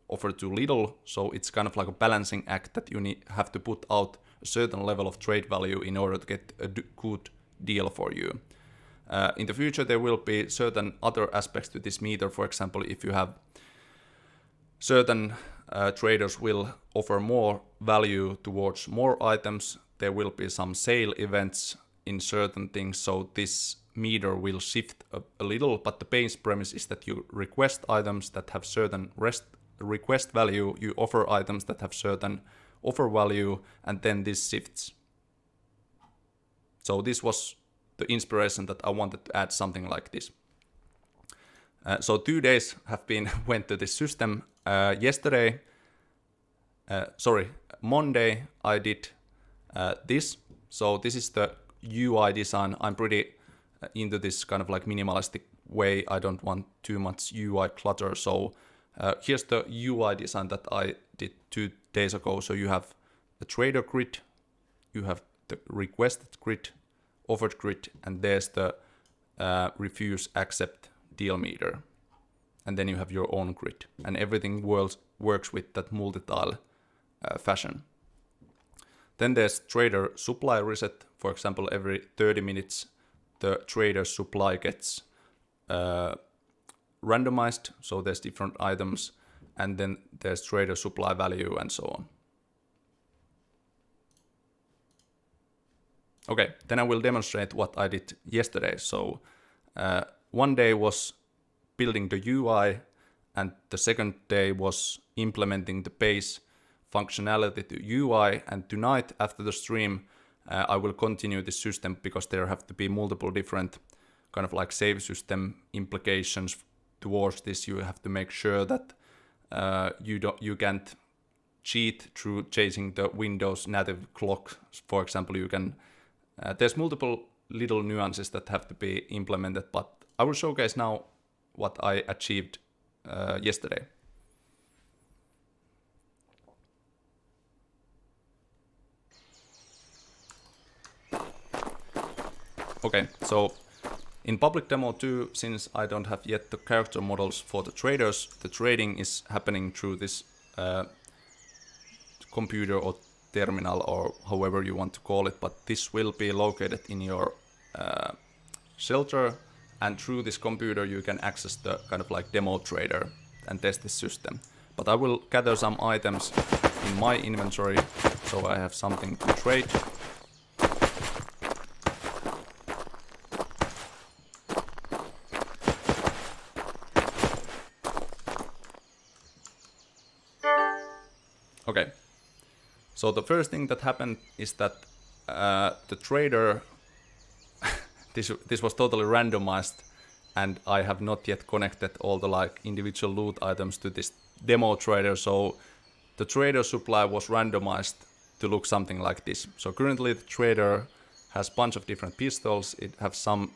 offer too little. So it's kind of like a balancing act that you have to put out a certain level of trade value in order to get a good deal for you. In the future there will be certain other aspects to this meter. For example, if you have certain traders will offer more value towards more items, there will be some sale events in certain things, so this meter will shift a little, but the base premise is that you request items that have certain request value, you offer items that have certain offer value, and then this shifts. So this was the inspiration that I wanted to add something like this. So 2 days have been went to this system. Monday I did this. So this is the UI design. I'm pretty into this kind of like minimalistic way. I don't want too much UI clutter. So here's the UI design that I did 2 days ago. So you have the trader grid, you have the requested grid, offered grid, and there's the refuse accept deal meter. And then you have your own grid, and everything works with that multi-tile fashion. Then there's trader supply reset. For example, every 30 minutes the trader supply gets randomized, so there's different items, and then there's trader supply value and so on. Okay, then I will demonstrate what I did yesterday. So one day was building the UI, and the second day was implementing the base functionality to UI, and tonight after the stream I will continue this system, because there have to be multiple different kind of like save system implications towards this. You have to make sure that you can't cheat through chasing the Windows native clock. For example, you can there's multiple little nuances that have to be implemented, but I will showcase now what I achieved yesterday. Okay, so in public demo 2, since I don't have yet the character models for the traders, the trading is happening through this computer or terminal, or however you want to call it, but this will be located in your shelter, and through this computer you can access the kind of like demo trader and test this system. But I will gather some items in my inventory, so I have something to trade. Okay, so the first thing that happened is that the trader, this was totally randomized, and I have not yet connected all the like individual loot items to this demo trader, so the trader supply was randomized to look something like this. So currently the trader has a bunch of different pistols. It has some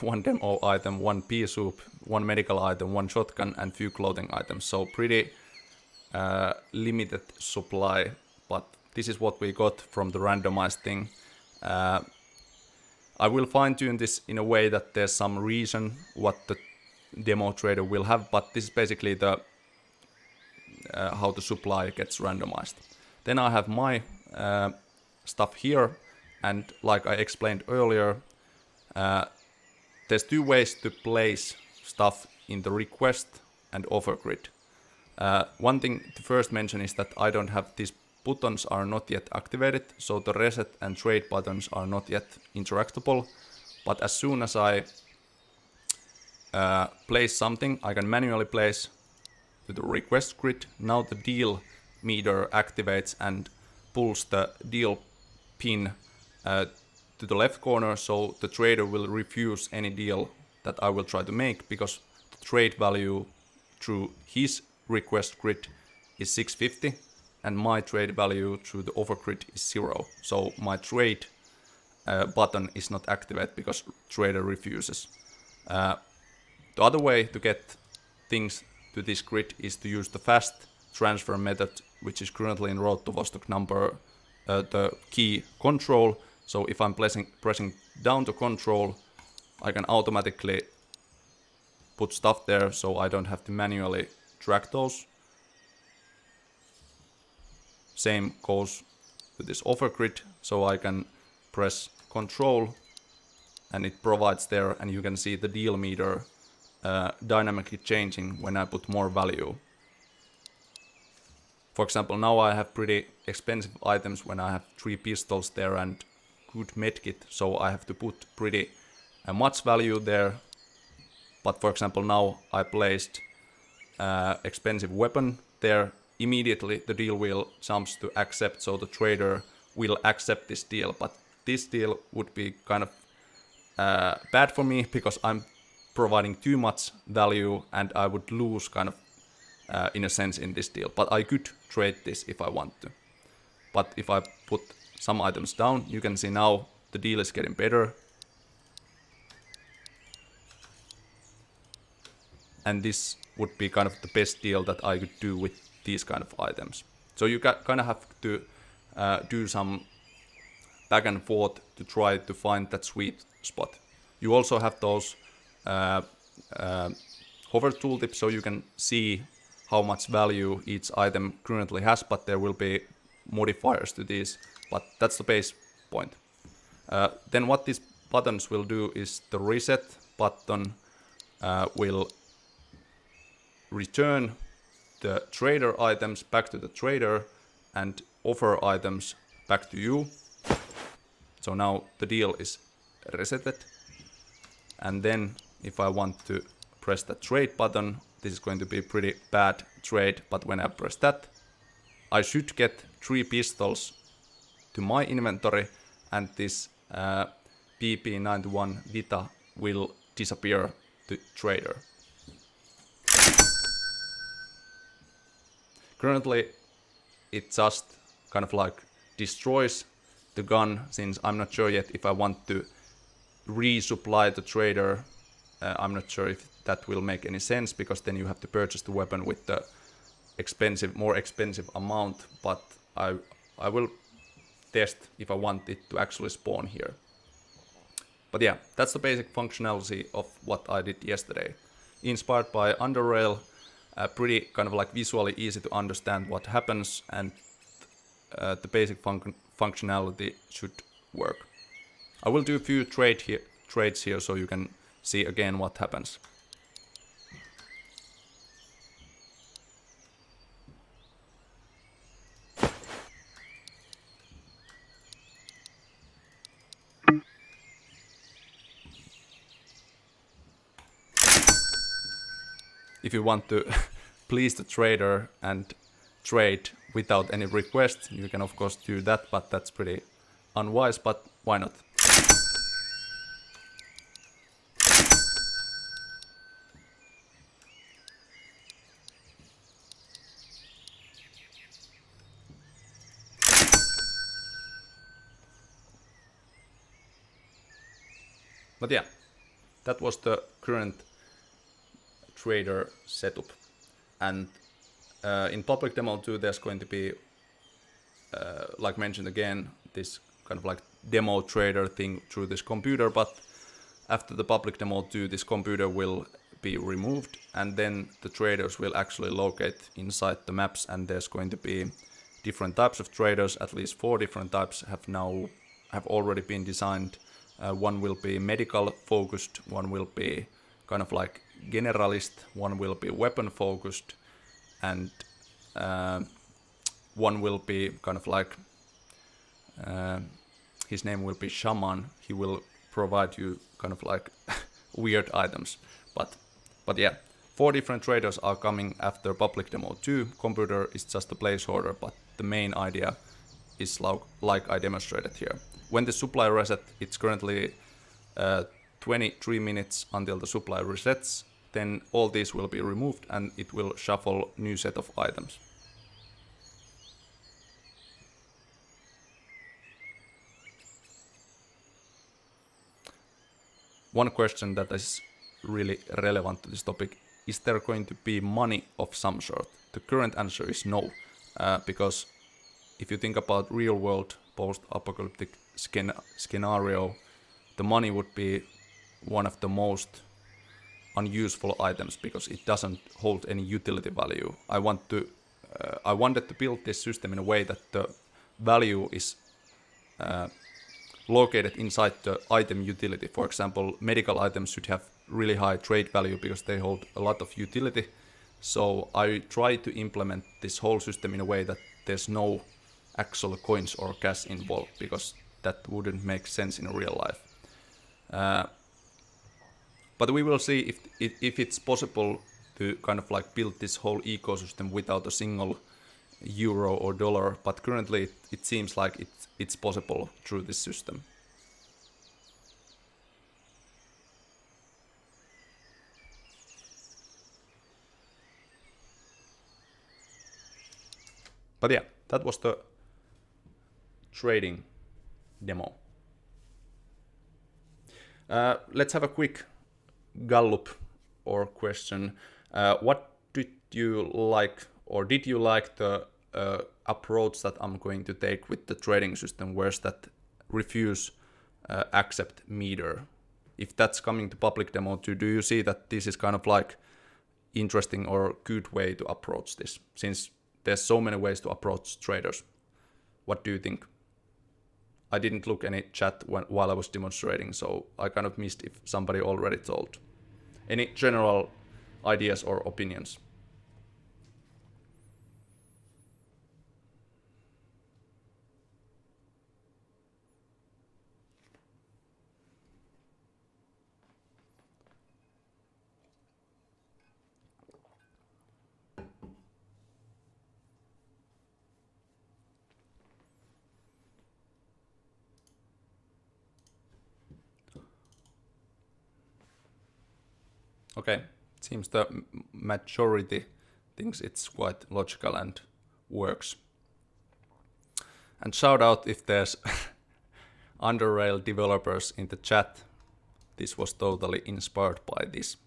one demo item, one pea soup, one medical item, one shotgun, and few clothing items. So pretty limited supply, but this is what we got from the randomized thing. I will fine-tune this in a way that there's some reason what the demo trader will have, but this is basically the how the supply gets randomized. Then I have my stuff here, and like I explained earlier, there's 2 ways to place stuff in the request and offer grid. One thing to first mention is that I don't have these buttons are not yet activated, so the reset and trade buttons are not yet interactable. but as soon as I place something, I can manually place to the request grid. Now the deal meter activates and pulls the deal pin to the left corner, so the trader will refuse any deal that I will try to make, because the trade value through his request grid is 650 and my trade value through the offer grid is 0. So my trade button is not activated because trader refuses. The other way to get things to this grid is to use the fast transfer method, which is currently in Road to Vostok number the key control. So if I'm pressing down to control, I can automatically put stuff there, so I don't have to manually track those. Same goes to this offer grid, so I can press control and it provides there, and you can see the deal meter dynamically changing when I put more value. For example, now I have pretty expensive items when I have 3 pistols there and good medkit, so I have to put pretty much value there. But for example, now I placed expensive weapon there, immediately the deal wheel jumps to accept, so the trader will accept this deal. But this deal would be kind of bad for me because I'm providing too much value and I would lose kind of in a sense in this deal. But I could trade this if I want to. But if I put some items down, you can see now the deal is getting better. And this would be kind of the best deal that I could do with these kind of items. So you kind of have to do some back and forth to try to find that sweet spot. You also have those hover tooltips, so you can see how much value each item currently has, but there will be modifiers to these, but that's the base point. Then what these buttons will do is the reset button will return the trader items back to the trader and offer items back to you. So now the deal is resetted. And then if I want to press the trade button, this is going to be pretty bad trade, but when I press that, I should get 3 pistols to my inventory and this PP91 Vita will disappear to trader. Currently it just kind of like destroys the gun, since I'm not sure yet if I want to resupply the trader. I'm not sure if that will make any sense, because then you have to purchase the weapon with the more expensive amount, but I will test if I want it to actually spawn here. But yeah, that's the basic functionality of what I did yesterday. Inspired by Underrail, pretty kind of like visually easy to understand what happens, and the basic functionality should work. I will do a few trades here so you can see again what happens. If you want to please the trader and trade without any request, you can of course do that, but that's pretty unwise, but why not? But yeah, that was the current trader setup. And in public demo 2 there's going to be, like mentioned again, this kind of like demo trader thing through this computer, but after the public demo 2 this computer will be removed and then the traders will actually locate inside the maps, and there's going to be different types of traders. At least 4 different types have already been designed. One will be medical focused, one will be kind of like generalist, one will be weapon focused, and one will be kind of like his name will be shaman. He will provide you kind of like weird items. But yeah, 4 different traders are coming after public demo 2. Computer is just a placeholder, but the main idea is like I demonstrated here. When the supply reset, it's currently 23 minutes until the supply resets. Then all these will be removed and it will shuffle new set of items. One question that is really relevant to this topic: is there going to be money of some sort? The current answer is no, because if you think about real world post-apocalyptic scenario, the money would be one of the most unuseful items because it doesn't hold any utility value. I wanted to build this system in a way that the value is located inside the item utility. For example, medical items should have really high trade value because they hold a lot of utility. So I try to implement this whole system in a way that there's no actual coins or cash involved, because that wouldn't make sense in real life. But we will see if it's possible to kind of like build this whole ecosystem without a single euro or dollar. But currently it seems like it's possible through this system. But yeah, that was the trading demo. Let's have a quick Gallup or question. What did you like, or did you like the approach that I'm going to take with the trading system? Where's that refuse accept meter? If that's coming to public demo too, do you see that this is kind of like interesting or good way to approach this, since there's so many ways to approach traders? What do you think? I didn't look any chat while I was demonstrating, so I kind of missed if somebody already told. Any general ideas or opinions? Okay, seems the majority thinks it's quite logical and works. And shout out if there's Underrail developers in the chat. This was totally inspired by this.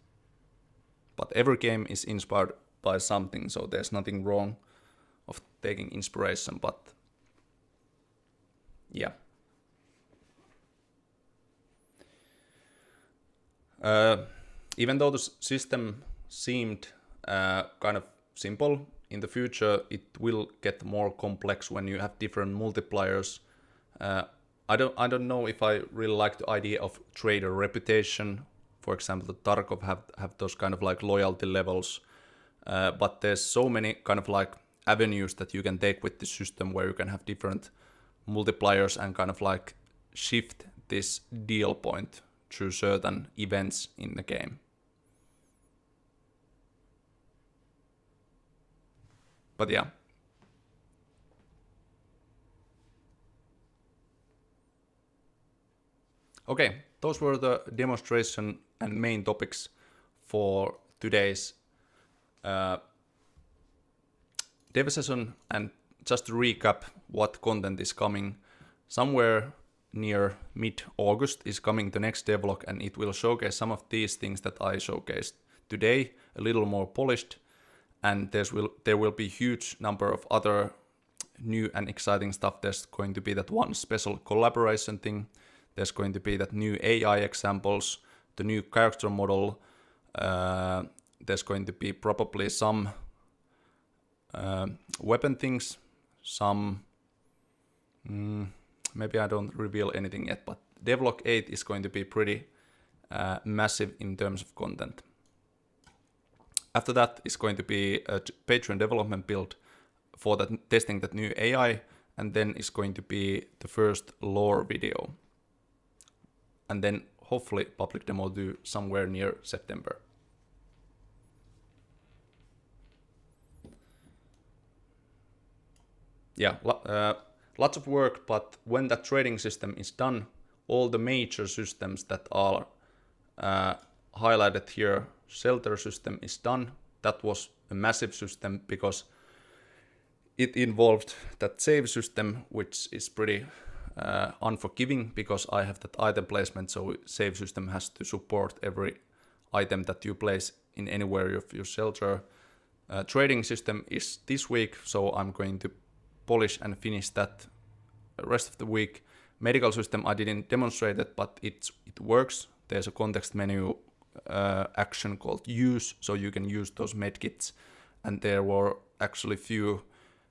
But every game is inspired by something, so there's nothing wrong of taking inspiration, but yeah. Even though the system seemed kind of simple, in the future it will get more complex when you have different multipliers. I don't know if I really like the idea of trader reputation. For example, the Tarkov have those kind of like loyalty levels, but there's so many kind of like avenues that you can take with the system where you can have different multipliers and kind of like shift this deal point through certain events in the game. But yeah. Okay, those were the demonstration and main topics for today's dev session. And just to recap what content is coming, somewhere near mid-August is coming the next devlog, and it will showcase some of these things that I showcased today, a little more polished. And there will be huge number of other new and exciting stuff. There's going to be that one special collaboration thing. There's going to be that new AI examples, the new character model. There's going to be probably some weapon things, some... maybe I don't reveal anything yet, but devlog 8 is going to be pretty massive in terms of content. After that is going to be a Patreon development build for that, testing that new AI, and then is going to be the first lore video. and then hopefully public demo 2 somewhere near September. Yeah, lots of work, but when that trading system is done, all the major systems that are highlighted here, shelter system is done. That was a massive system because it involved that save system, which is pretty unforgiving because I have that item placement, so save system has to support every item that you place in anywhere of your shelter. Trading system is this week, so I'm going to polish and finish that rest of the week. Medical system, I didn't demonstrate it, but it works. There's a context menu action called use, so you can use those medkits, and there were actually few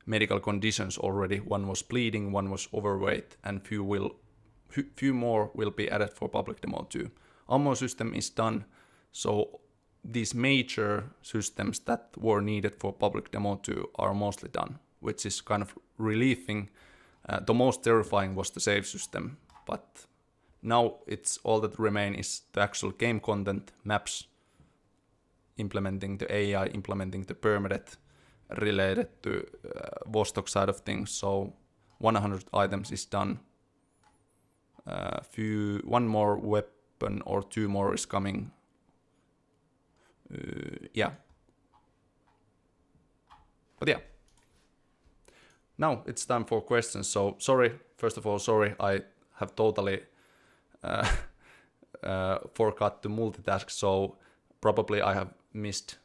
medical conditions already. One was bleeding, one was overweight, and few more will be added for public demo 2. Ammo system is done, so these major systems that were needed for public demo 2 are mostly done, which is kind of relieving. The most terrifying was the save system, but now it's all that remain is the actual game content, maps, implementing the AI, implementing the permadeath related to Vostok side of things. So 100 items is done. One more weapon or 2 more is coming. Yeah. But yeah. Now it's time for questions. So sorry, first of all, sorry, I have totally forgot to multitask. So probably I have missed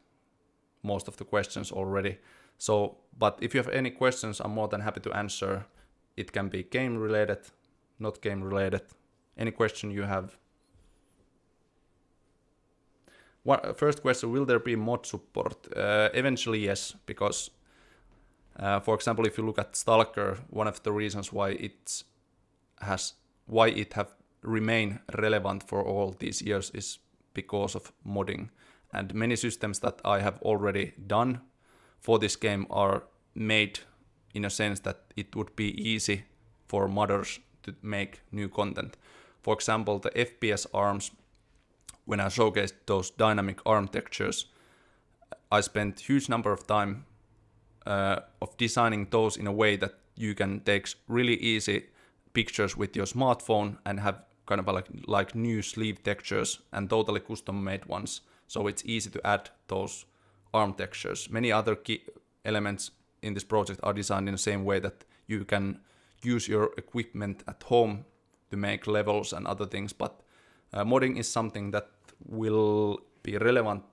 most of the questions already. So, but if you have any questions, I'm more than happy to answer. It can be game related, not game related. Any question you have. First question, will there be mod support? Eventually, yes, because for example, if you look at Stalker, one of the reasons why it have remained relevant for all these years is because of modding. And many systems that I have already done for this game are made in a sense that it would be easy for modders to make new content. For example, the FPS arms, when I showcased those dynamic arm textures, I spent huge number of time of designing those in a way that you can take really easy pictures with your smartphone and have kind of like new sleeve textures and totally custom made ones. So it's easy to add those arm textures. Many other key elements in this project are designed in the same way that you can use your equipment at home to make levels and other things, but modding is something that will be relevant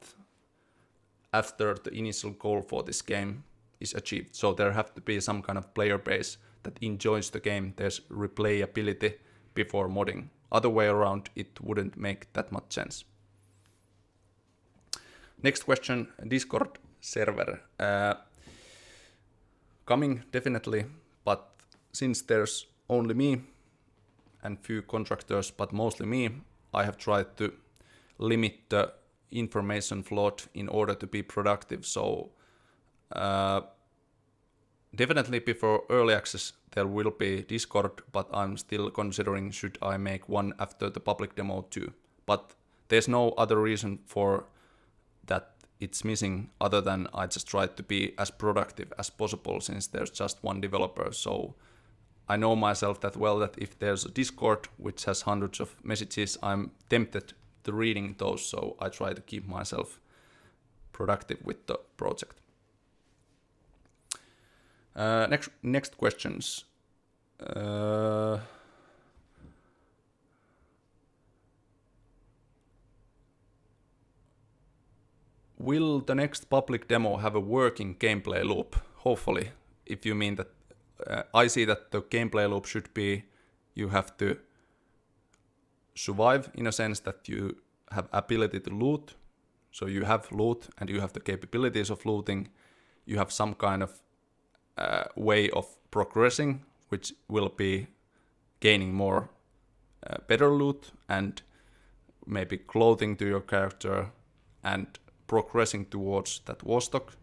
after the initial goal for this game is achieved. So there have to be some kind of player base that enjoys the game. There's replayability before modding. Other way around, it wouldn't make that much sense. Next question, Discord server. Coming definitely, but since there's only me and few contractors, but mostly me, I have tried to limit the information flood in order to be productive. So definitely before early access there will be Discord, but I'm still considering should I make one after the public demo 2. But there's no other reason for that it's missing other than I just tried to be as productive as possible since there's just one developer. So I know myself that well that if there's a Discord which has hundreds of messages, I'm tempted to reading those, so I try to keep myself productive with the project. Next questions. Will the next public demo have a working gameplay loop? Hopefully, if you mean that. I see that the gameplay loop should be you have to survive in a sense that you have ability to loot. So you have loot and you have the capabilities of looting. You have some kind of way of progressing, which will be gaining more better loot and maybe clothing to your character and progressing towards that Vostok.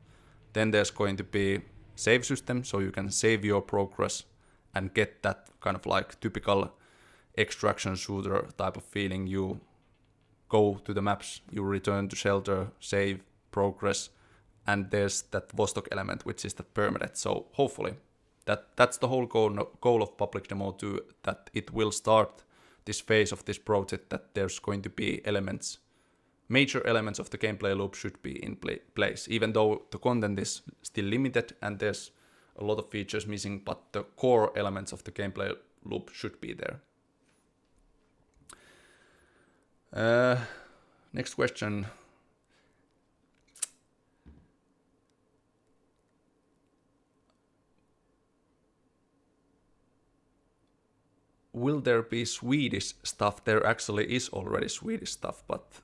Then there's going to be save system, so you can save your progress and get that kind of like typical extraction shooter type of feeling. You go to the maps, you return to shelter, save, progress, and there's that Vostok element, which is the permadeath. So hopefully that's the whole goal of public demo 2, that it will start this phase of this project, that there's going to be elements, major elements of the gameplay loop should be in place, even though the content is still limited and there's a lot of features missing, but the core elements of the gameplay loop should be there. Next question. Will there be Swedish stuff? There actually is already Swedish stuff, but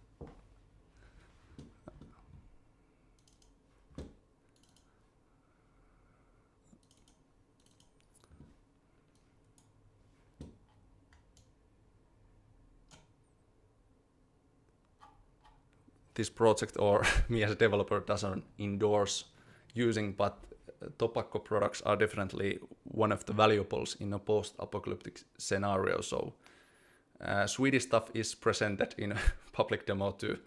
this project or me as a developer doesn't endorse using, but tobacco products are definitely one of the valuables in a post-apocalyptic scenario. So Swedish stuff is presented in public demo 2,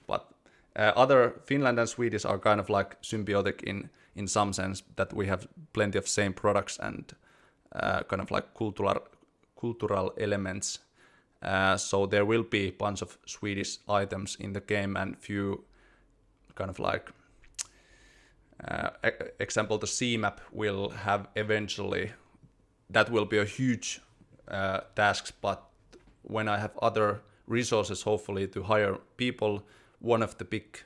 but other Finland and Swedish are kind of like symbiotic in some sense, that we have plenty of same products and kind of like cultural elements. So there will be a bunch of Swedish items in the game, and few kind of like example, the C map will have eventually, that will be a huge task, but when I have other resources, hopefully to hire people, one of the big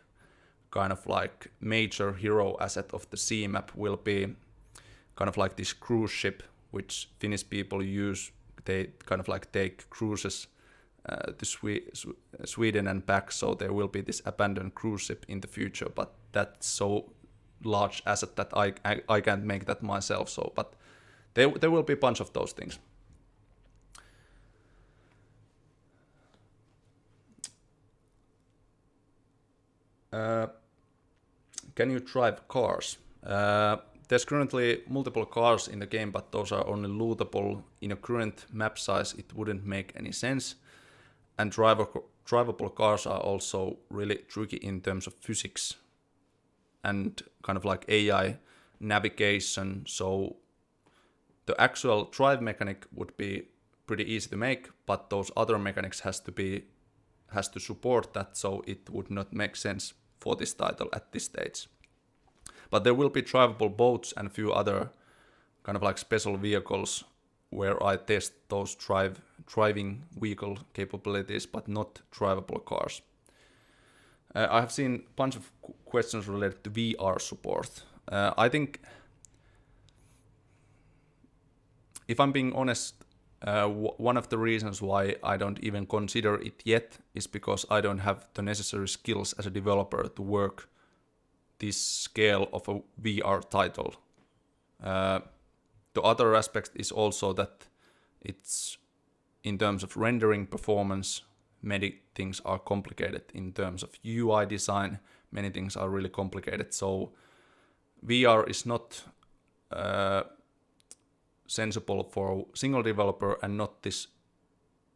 kind of like major hero asset of the C map will be kind of like this cruise ship, which Finnish people use. They kind of like take cruises to Sweden and back, so there will be this abandoned cruise ship in the future, but that's so large asset that I can't make that myself. So, but there will be a bunch of those things. Can you drive cars? There's currently multiple cars in the game, but those are only lootable. In a current map size, it wouldn't make any sense. And drivable cars are also really tricky in terms of physics and kind of like AI navigation. So the actual drive mechanic would be pretty easy to make, but those other mechanics has to support that, so it would not make sense for this title at this stage. But there will be drivable boats and a few other kind of like special vehicles where I test those driving vehicle capabilities, but not drivable cars. I have seen a bunch of questions related to VR support. I think, if I'm being honest, one of the reasons why I don't even consider it yet is because I don't have the necessary skills as a developer to work this scale of a VR title. The other aspect is also that it's, in terms of rendering performance, many things are complicated. In terms of UI design, many things are really complicated. So VR is not sensible for a single developer and not this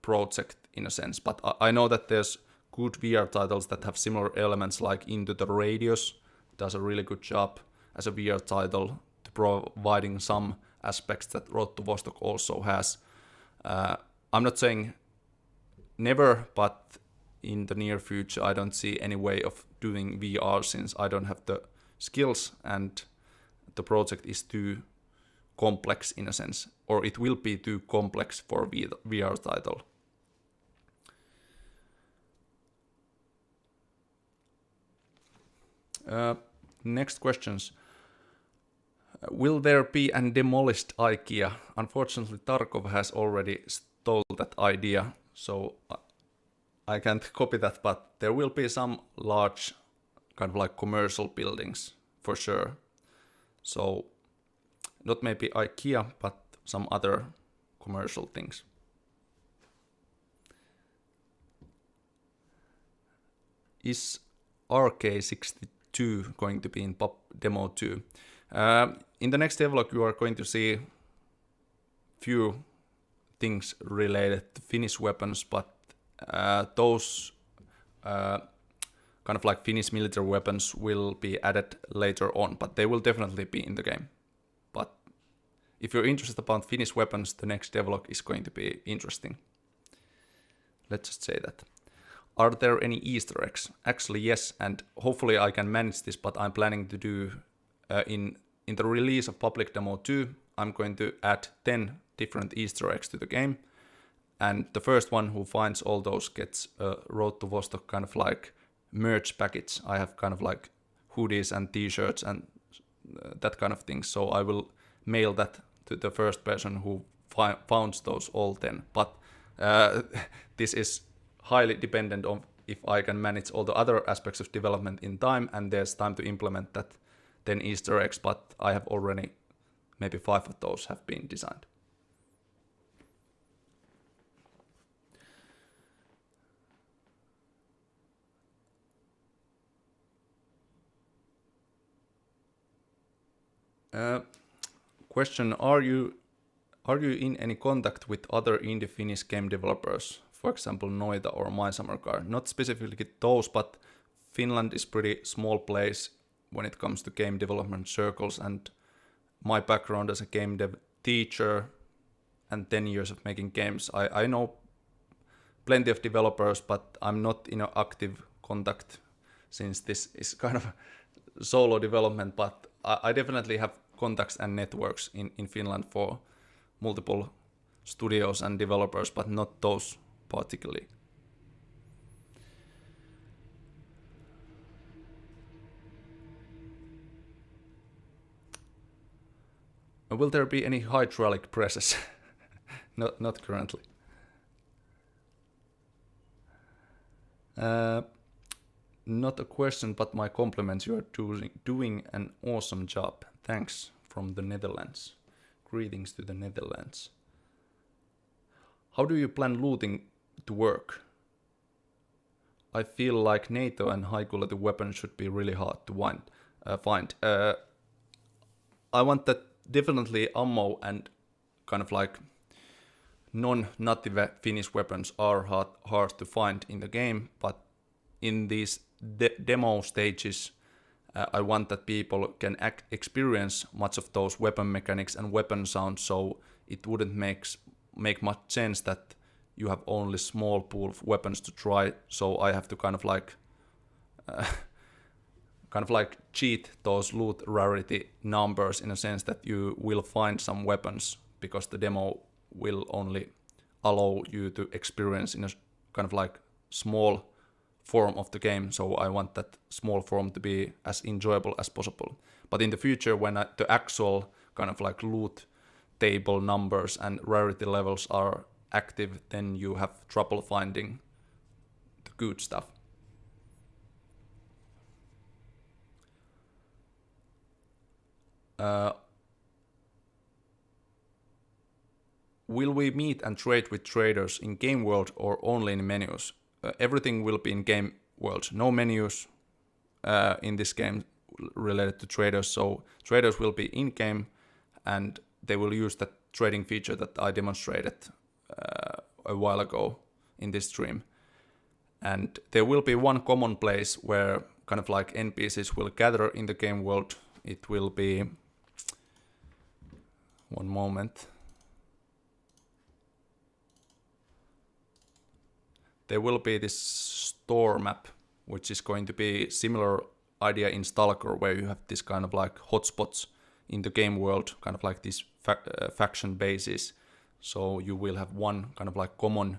project in a sense. But I know that there's good VR titles that have similar elements, like Into the Radius does a really good job as a VR title to providing some aspects that Road to Vostok also has. I'm not saying never, but in the near future I don't see any way of doing VR, since I don't have the skills and the project is too complex in a sense, or it will be too complex for a VR title. Next questions. Will there be a demolished IKEA? Unfortunately, Tarkov has already stole that idea, so I can't copy that, but there will be some large kind of like commercial buildings for sure. So not maybe IKEA, but some other commercial things. Is RK62 going to be in demo 2? In the next devlog you are going to see few things related to Finnish weapons, but those kind of like Finnish military weapons will be added later on, but they will definitely be in the game. But if you're interested about Finnish weapons, the next devlog is going to be interesting. Let's just say that. Are there any Easter eggs? Actually, yes, and hopefully I can manage this, but I'm planning to do in the release of Public Demo 2, I'm going to add 10 different Easter eggs to the game, and the first one who finds all those gets a Road to Vostok kind of like merch package. I have kind of like hoodies and t-shirts and that kind of thing, so I will mail that to the first person who founds those all 10. But this is highly dependent on if I can manage all the other aspects of development in time, and there's time to implement that 10 Easter eggs, but I have already, maybe 5 of those have been designed. Question, are you in any contact with other indie Finnish game developers? For example, Noita or My Summer Car. Not specifically those, but Finland is pretty small place when it comes to game development circles, and my background as a game dev teacher and 10 years of making games, I know plenty of developers, but I'm not in an active contact since this is kind of solo development, but I definitely have contacts and networks in Finland for multiple studios and developers, but not those particularly. Will there be any hydraulic presses? Not currently. Not a question, but my compliments. You are doing an awesome job. Thanks from the Netherlands. Greetings to the Netherlands. How do you plan looting to work? I feel like NATO and high quality weapons should be really hard to find. I want that definitely ammo and kind of like non-native Finnish weapons are hard to find in the game, but in these demo stages, I want that people can experience much of those weapon mechanics and weapon sounds, so it wouldn't make much sense that you have only small pool of weapons to try, so I have to kind of like cheat those loot rarity numbers in a sense that you will find some weapons because the demo will only allow you to experience in a kind of like small form of the game, so I want that small form to be as enjoyable as possible. But in the future, when the actual kind of like loot table numbers and rarity levels are active, then you have trouble finding the good stuff. Will we meet and trade with traders in game world or only in menus? Everything will be in game world. No menus in this game related to traders. So traders will be in game, and they will use that trading feature that I demonstrated a while ago in this stream. And there will be one common place where kind of like NPCs will gather in the game world. It will be, one moment. There will be this store map, which is going to be similar idea in Stalker, where you have this kind of like hotspots in the game world, kind of like these faction bases. So you will have one kind of like common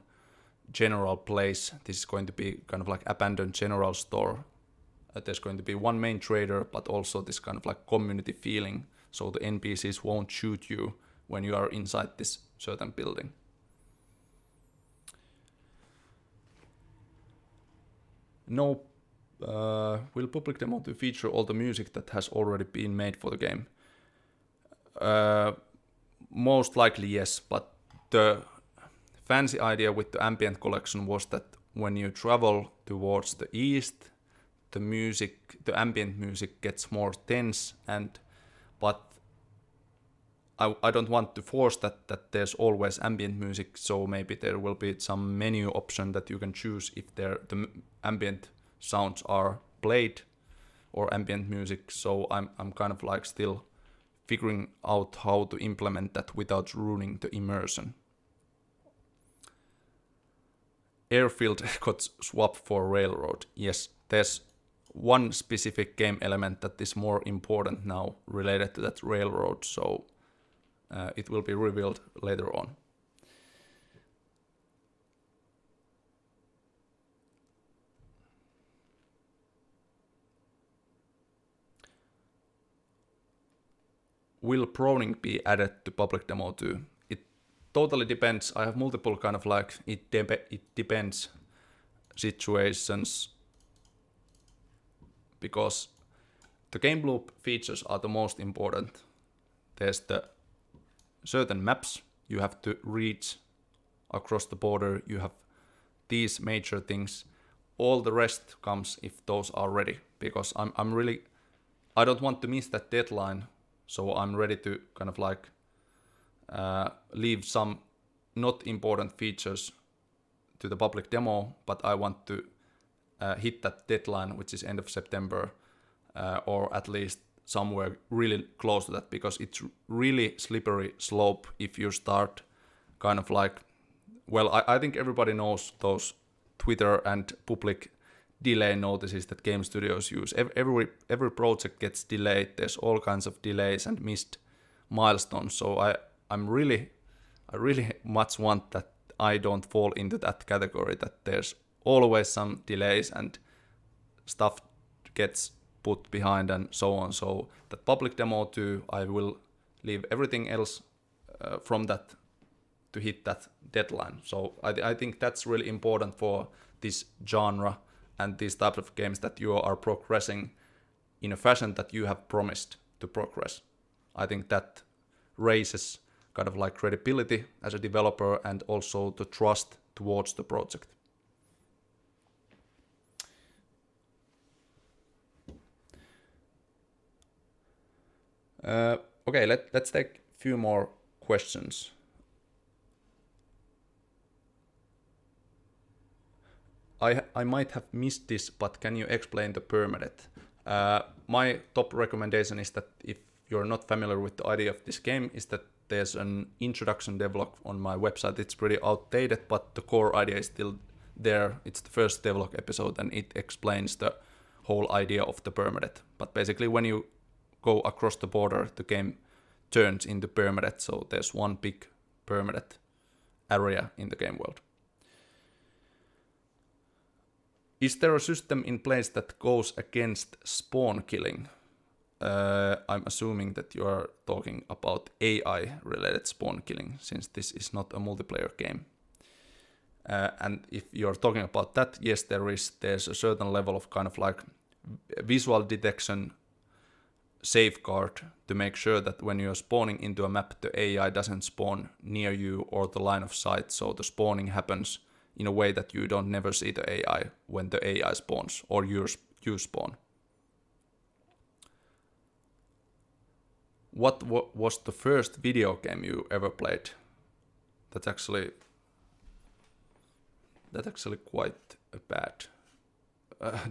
general place. This is going to be kind of like abandoned general store. There's going to be one main trader, but also this kind of like community feeling. So the NPCs won't shoot you when you are inside this certain building. No, will public demo to feature all the music that has already been made for the game? Most likely yes, but the fancy idea with the ambient collection was that when you travel towards the east, the ambient music gets more tense, but I don't want to force that there's always ambient music, so maybe there will be some menu option that you can choose if the ambient sounds are played or ambient music. So I'm kind of like still figuring out how to implement that without ruining the immersion. Airfield got swapped for railroad. Yes, there's one specific game element that is more important now related to that railroad, so it will be revealed later on. Will proning be added to public demo too? It totally depends. I have multiple kind of like it depends situations, because the game loop features are the most important. There's the certain maps you have to reach across the border. You have these major things. All the rest comes if those are ready, because I don't want to miss that deadline. So I'm ready to kind of like leave some not important features to the public demo, but I want to hit that deadline, which is end of September, or at least somewhere really close to that, because it's really slippery slope if you start kind of like, well, I think everybody knows those Twitter and public delay notices that game studios use. Every project gets delayed. There's all kinds of delays and missed milestones. So I really much want that I don't fall into that category, that there's always some delays and stuff gets put behind and so on. So that public demo too, I will leave everything else from that to hit that deadline. So I think that's really important for this genre and these types of games, that you are progressing in a fashion that you have promised to progress. I think that raises kind of like credibility as a developer and also the trust towards the project. Okay, let's take a few more questions. I might have missed this, but can you explain the permadeath? My top recommendation is that if you're not familiar with the idea of this game, is that there's an introduction devlog on my website. It's pretty outdated, but the core idea is still there. It's the first devlog episode, and it explains the whole idea of the permadeath. But basically, when you go across the border, the game turns into permadeath, so there's one big permadeath area in the game world. Is there a system in place that goes against spawn killing? I'm assuming that you are talking about AI-related spawn killing, since this is not a multiplayer game. And if you're talking about that, yes, there's a certain level of kind of like visual detection safeguard to make sure that when you're spawning into a map, the AI doesn't spawn near you or the line of sight, so the spawning happens in a way that you don't never see the AI when the AI spawns or you spawn. What was the first video game you ever played? That's actually quite a bad,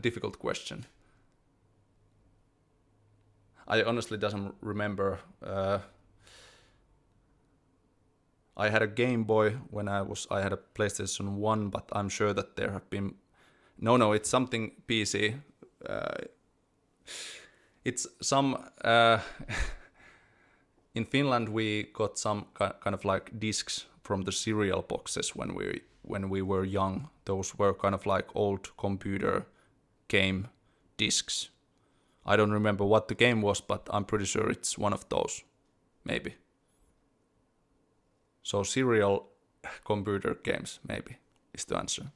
difficult question. I honestly doesn't remember. I had a Game Boy when I had a PlayStation 1, but I'm sure that there have been... No, it's something PC. It's some... In Finland, we got some kind of like discs from the cereal boxes when we were young. Those were kind of like old computer game discs. I don't remember what the game was, but I'm pretty sure it's one of those, maybe. So serial computer games, maybe, is the answer.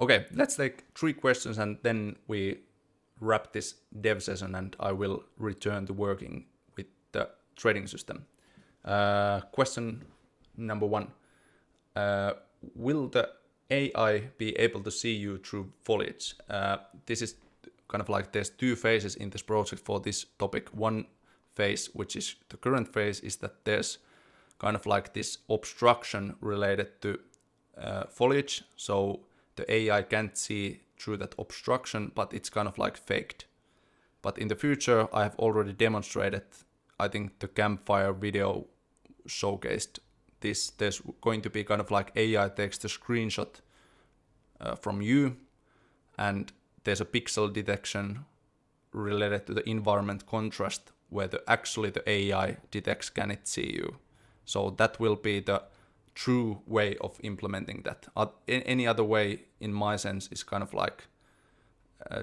Okay, let's take 3 questions and then we wrap this dev session and I will return to working with the trading system. Question number 1. Will the AI be able to see you through foliage? This is kind of like there's two phases in this project for this topic. One phase, which is the current phase, is that there's kind of like this obstruction related to foliage. So the AI can't see through that obstruction, but it's kind of like faked. But in the future, I have already demonstrated, I think the campfire video showcased this. There's going to be kind of like AI takes the screenshot from you, and there's a pixel detection related to the environment contrast where actually the AI detects can it see you. So that will be the true way of implementing that. Any other way, in my sense, is kind of like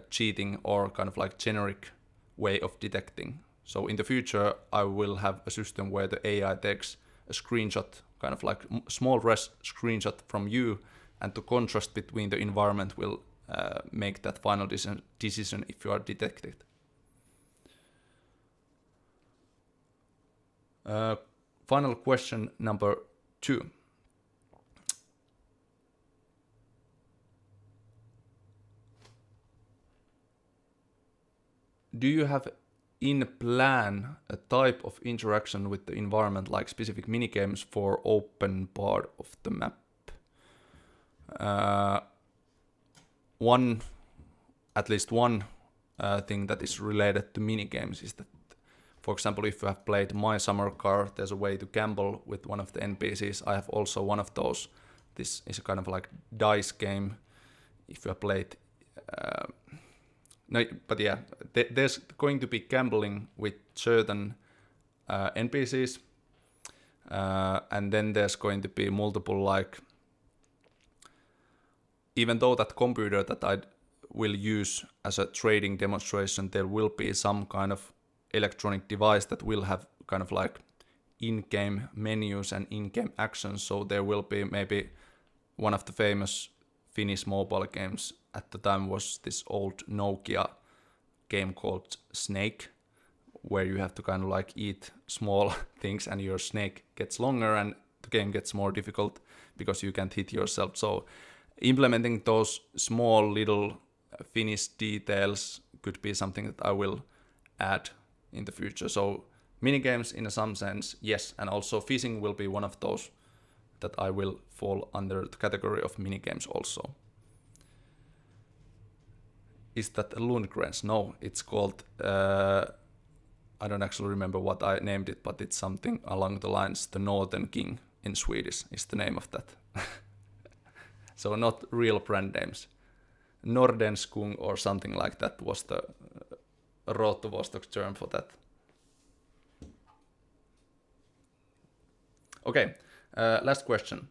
cheating or kind of like generic way of detecting. So in the future, I will have a system where the AI takes a screenshot, kind of like small res screenshot from you, and the contrast between the environment will make that final decision if you are detected. Final question number 2. Do you have in plan a type of interaction with the environment, like specific minigames for open part of the map? At least one thing that is related to minigames is that, for example, if you have played My Summer Car, there's a way to gamble with one of the NPCs. I have also one of those. This is a kind of like dice game. If you have played... there's going to be gambling with certain NPCs. And then there's going to be multiple, like... Even though that computer that I will use as a trading demonstration, there will be some kind of electronic device that will have kind of like in-game menus and in-game actions. So there will be maybe one of the famous Finnish mobile games at the time was this old Nokia game called Snake, where you have to kind of like eat small things and your snake gets longer and the game gets more difficult because you can't hit yourself. So implementing those small little Finnish details could be something that I will add in the future. So minigames in some sense, yes, and also fishing will be one of those that I will fall under the category of minigames also. Is that Lundgrens? No, it's called, I don't actually remember what I named it, but it's something along the lines, the Northern King in Swedish is the name of that. So not real brand names. Nordenskung or something like that was the Road to Vostok term for that. Okay, last question.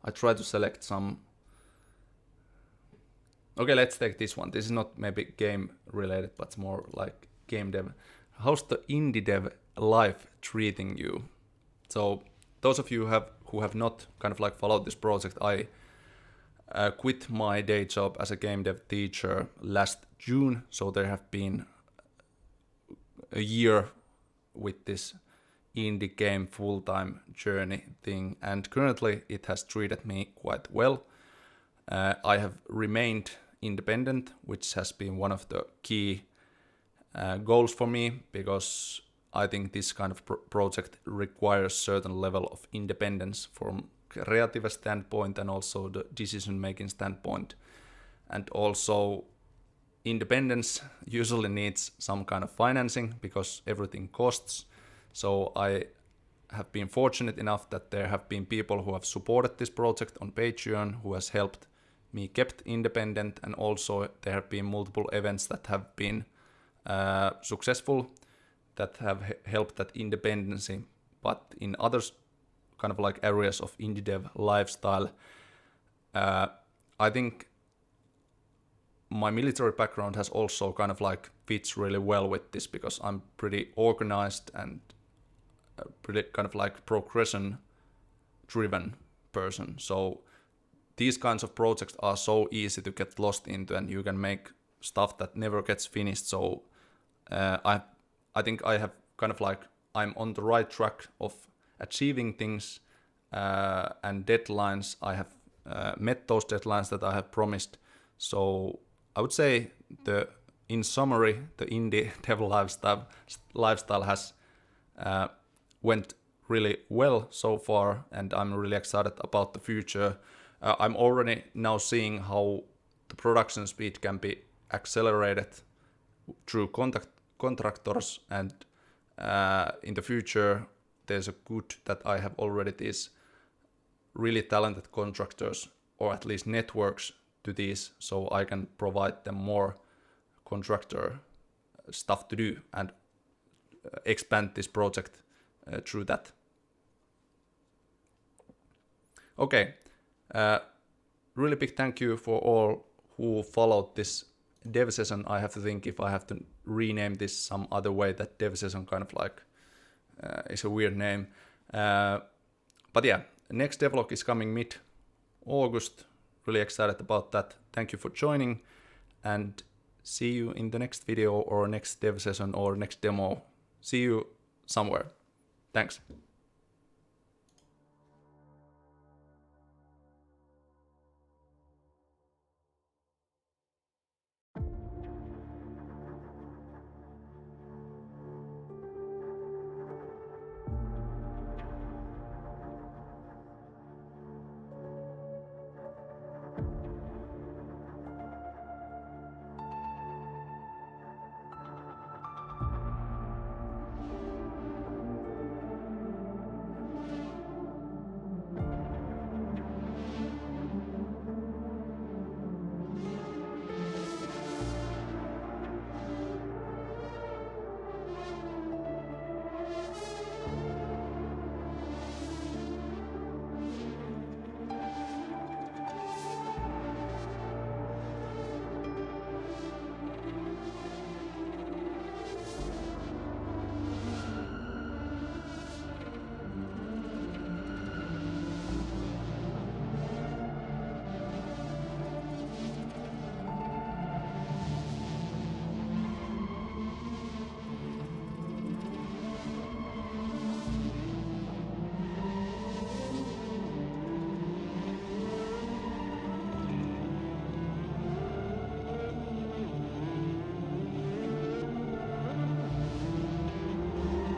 I try to select some. Okay, let's take this one. This is not maybe game related, but it's more like game dev. How's the indie dev life treating you? So those of you who have not kind of like followed this project, I quit my day job as a game dev teacher last June. So there have been a year with this indie game full-time journey thing, and currently it has treated me quite well. I have remained independent, which has been one of the key goals for me, because I think this kind of project requires certain level of independence from creative standpoint and also the decision-making standpoint. And also independence usually needs some kind of financing because everything costs. So I have been fortunate enough that there have been people who have supported this project on Patreon, who has helped me kept independent, and also there have been multiple events that have been successful, that have helped that independency. But in other kind of like areas of indie dev lifestyle, I think my military background has also kind of like fits really well with this, because I'm pretty organized and a pretty kind of like progression driven person. So these kinds of projects are so easy to get lost into, and you can make stuff that never gets finished. So I think I have kind of like, I'm on the right track of achieving things and deadlines. I have met those deadlines that I have promised. So I would say in summary, the indie dev lifestyle has went really well so far, and I'm really excited about the future. I'm already now seeing how the production speed can be accelerated through contractors, and in the future there's a good that I have already these really talented contractors, or at least networks to these, so I can provide them more contractor stuff to do and expand this project through that. Okay, really big thank you for all who followed this dev session. I have to think if I have to rename this some other way, that dev session kind of like is a weird name. But yeah, next devlog is coming mid-August. Really excited about that. Thank you for joining, and see you in the next video or next dev session or next demo. See you somewhere. Thanks.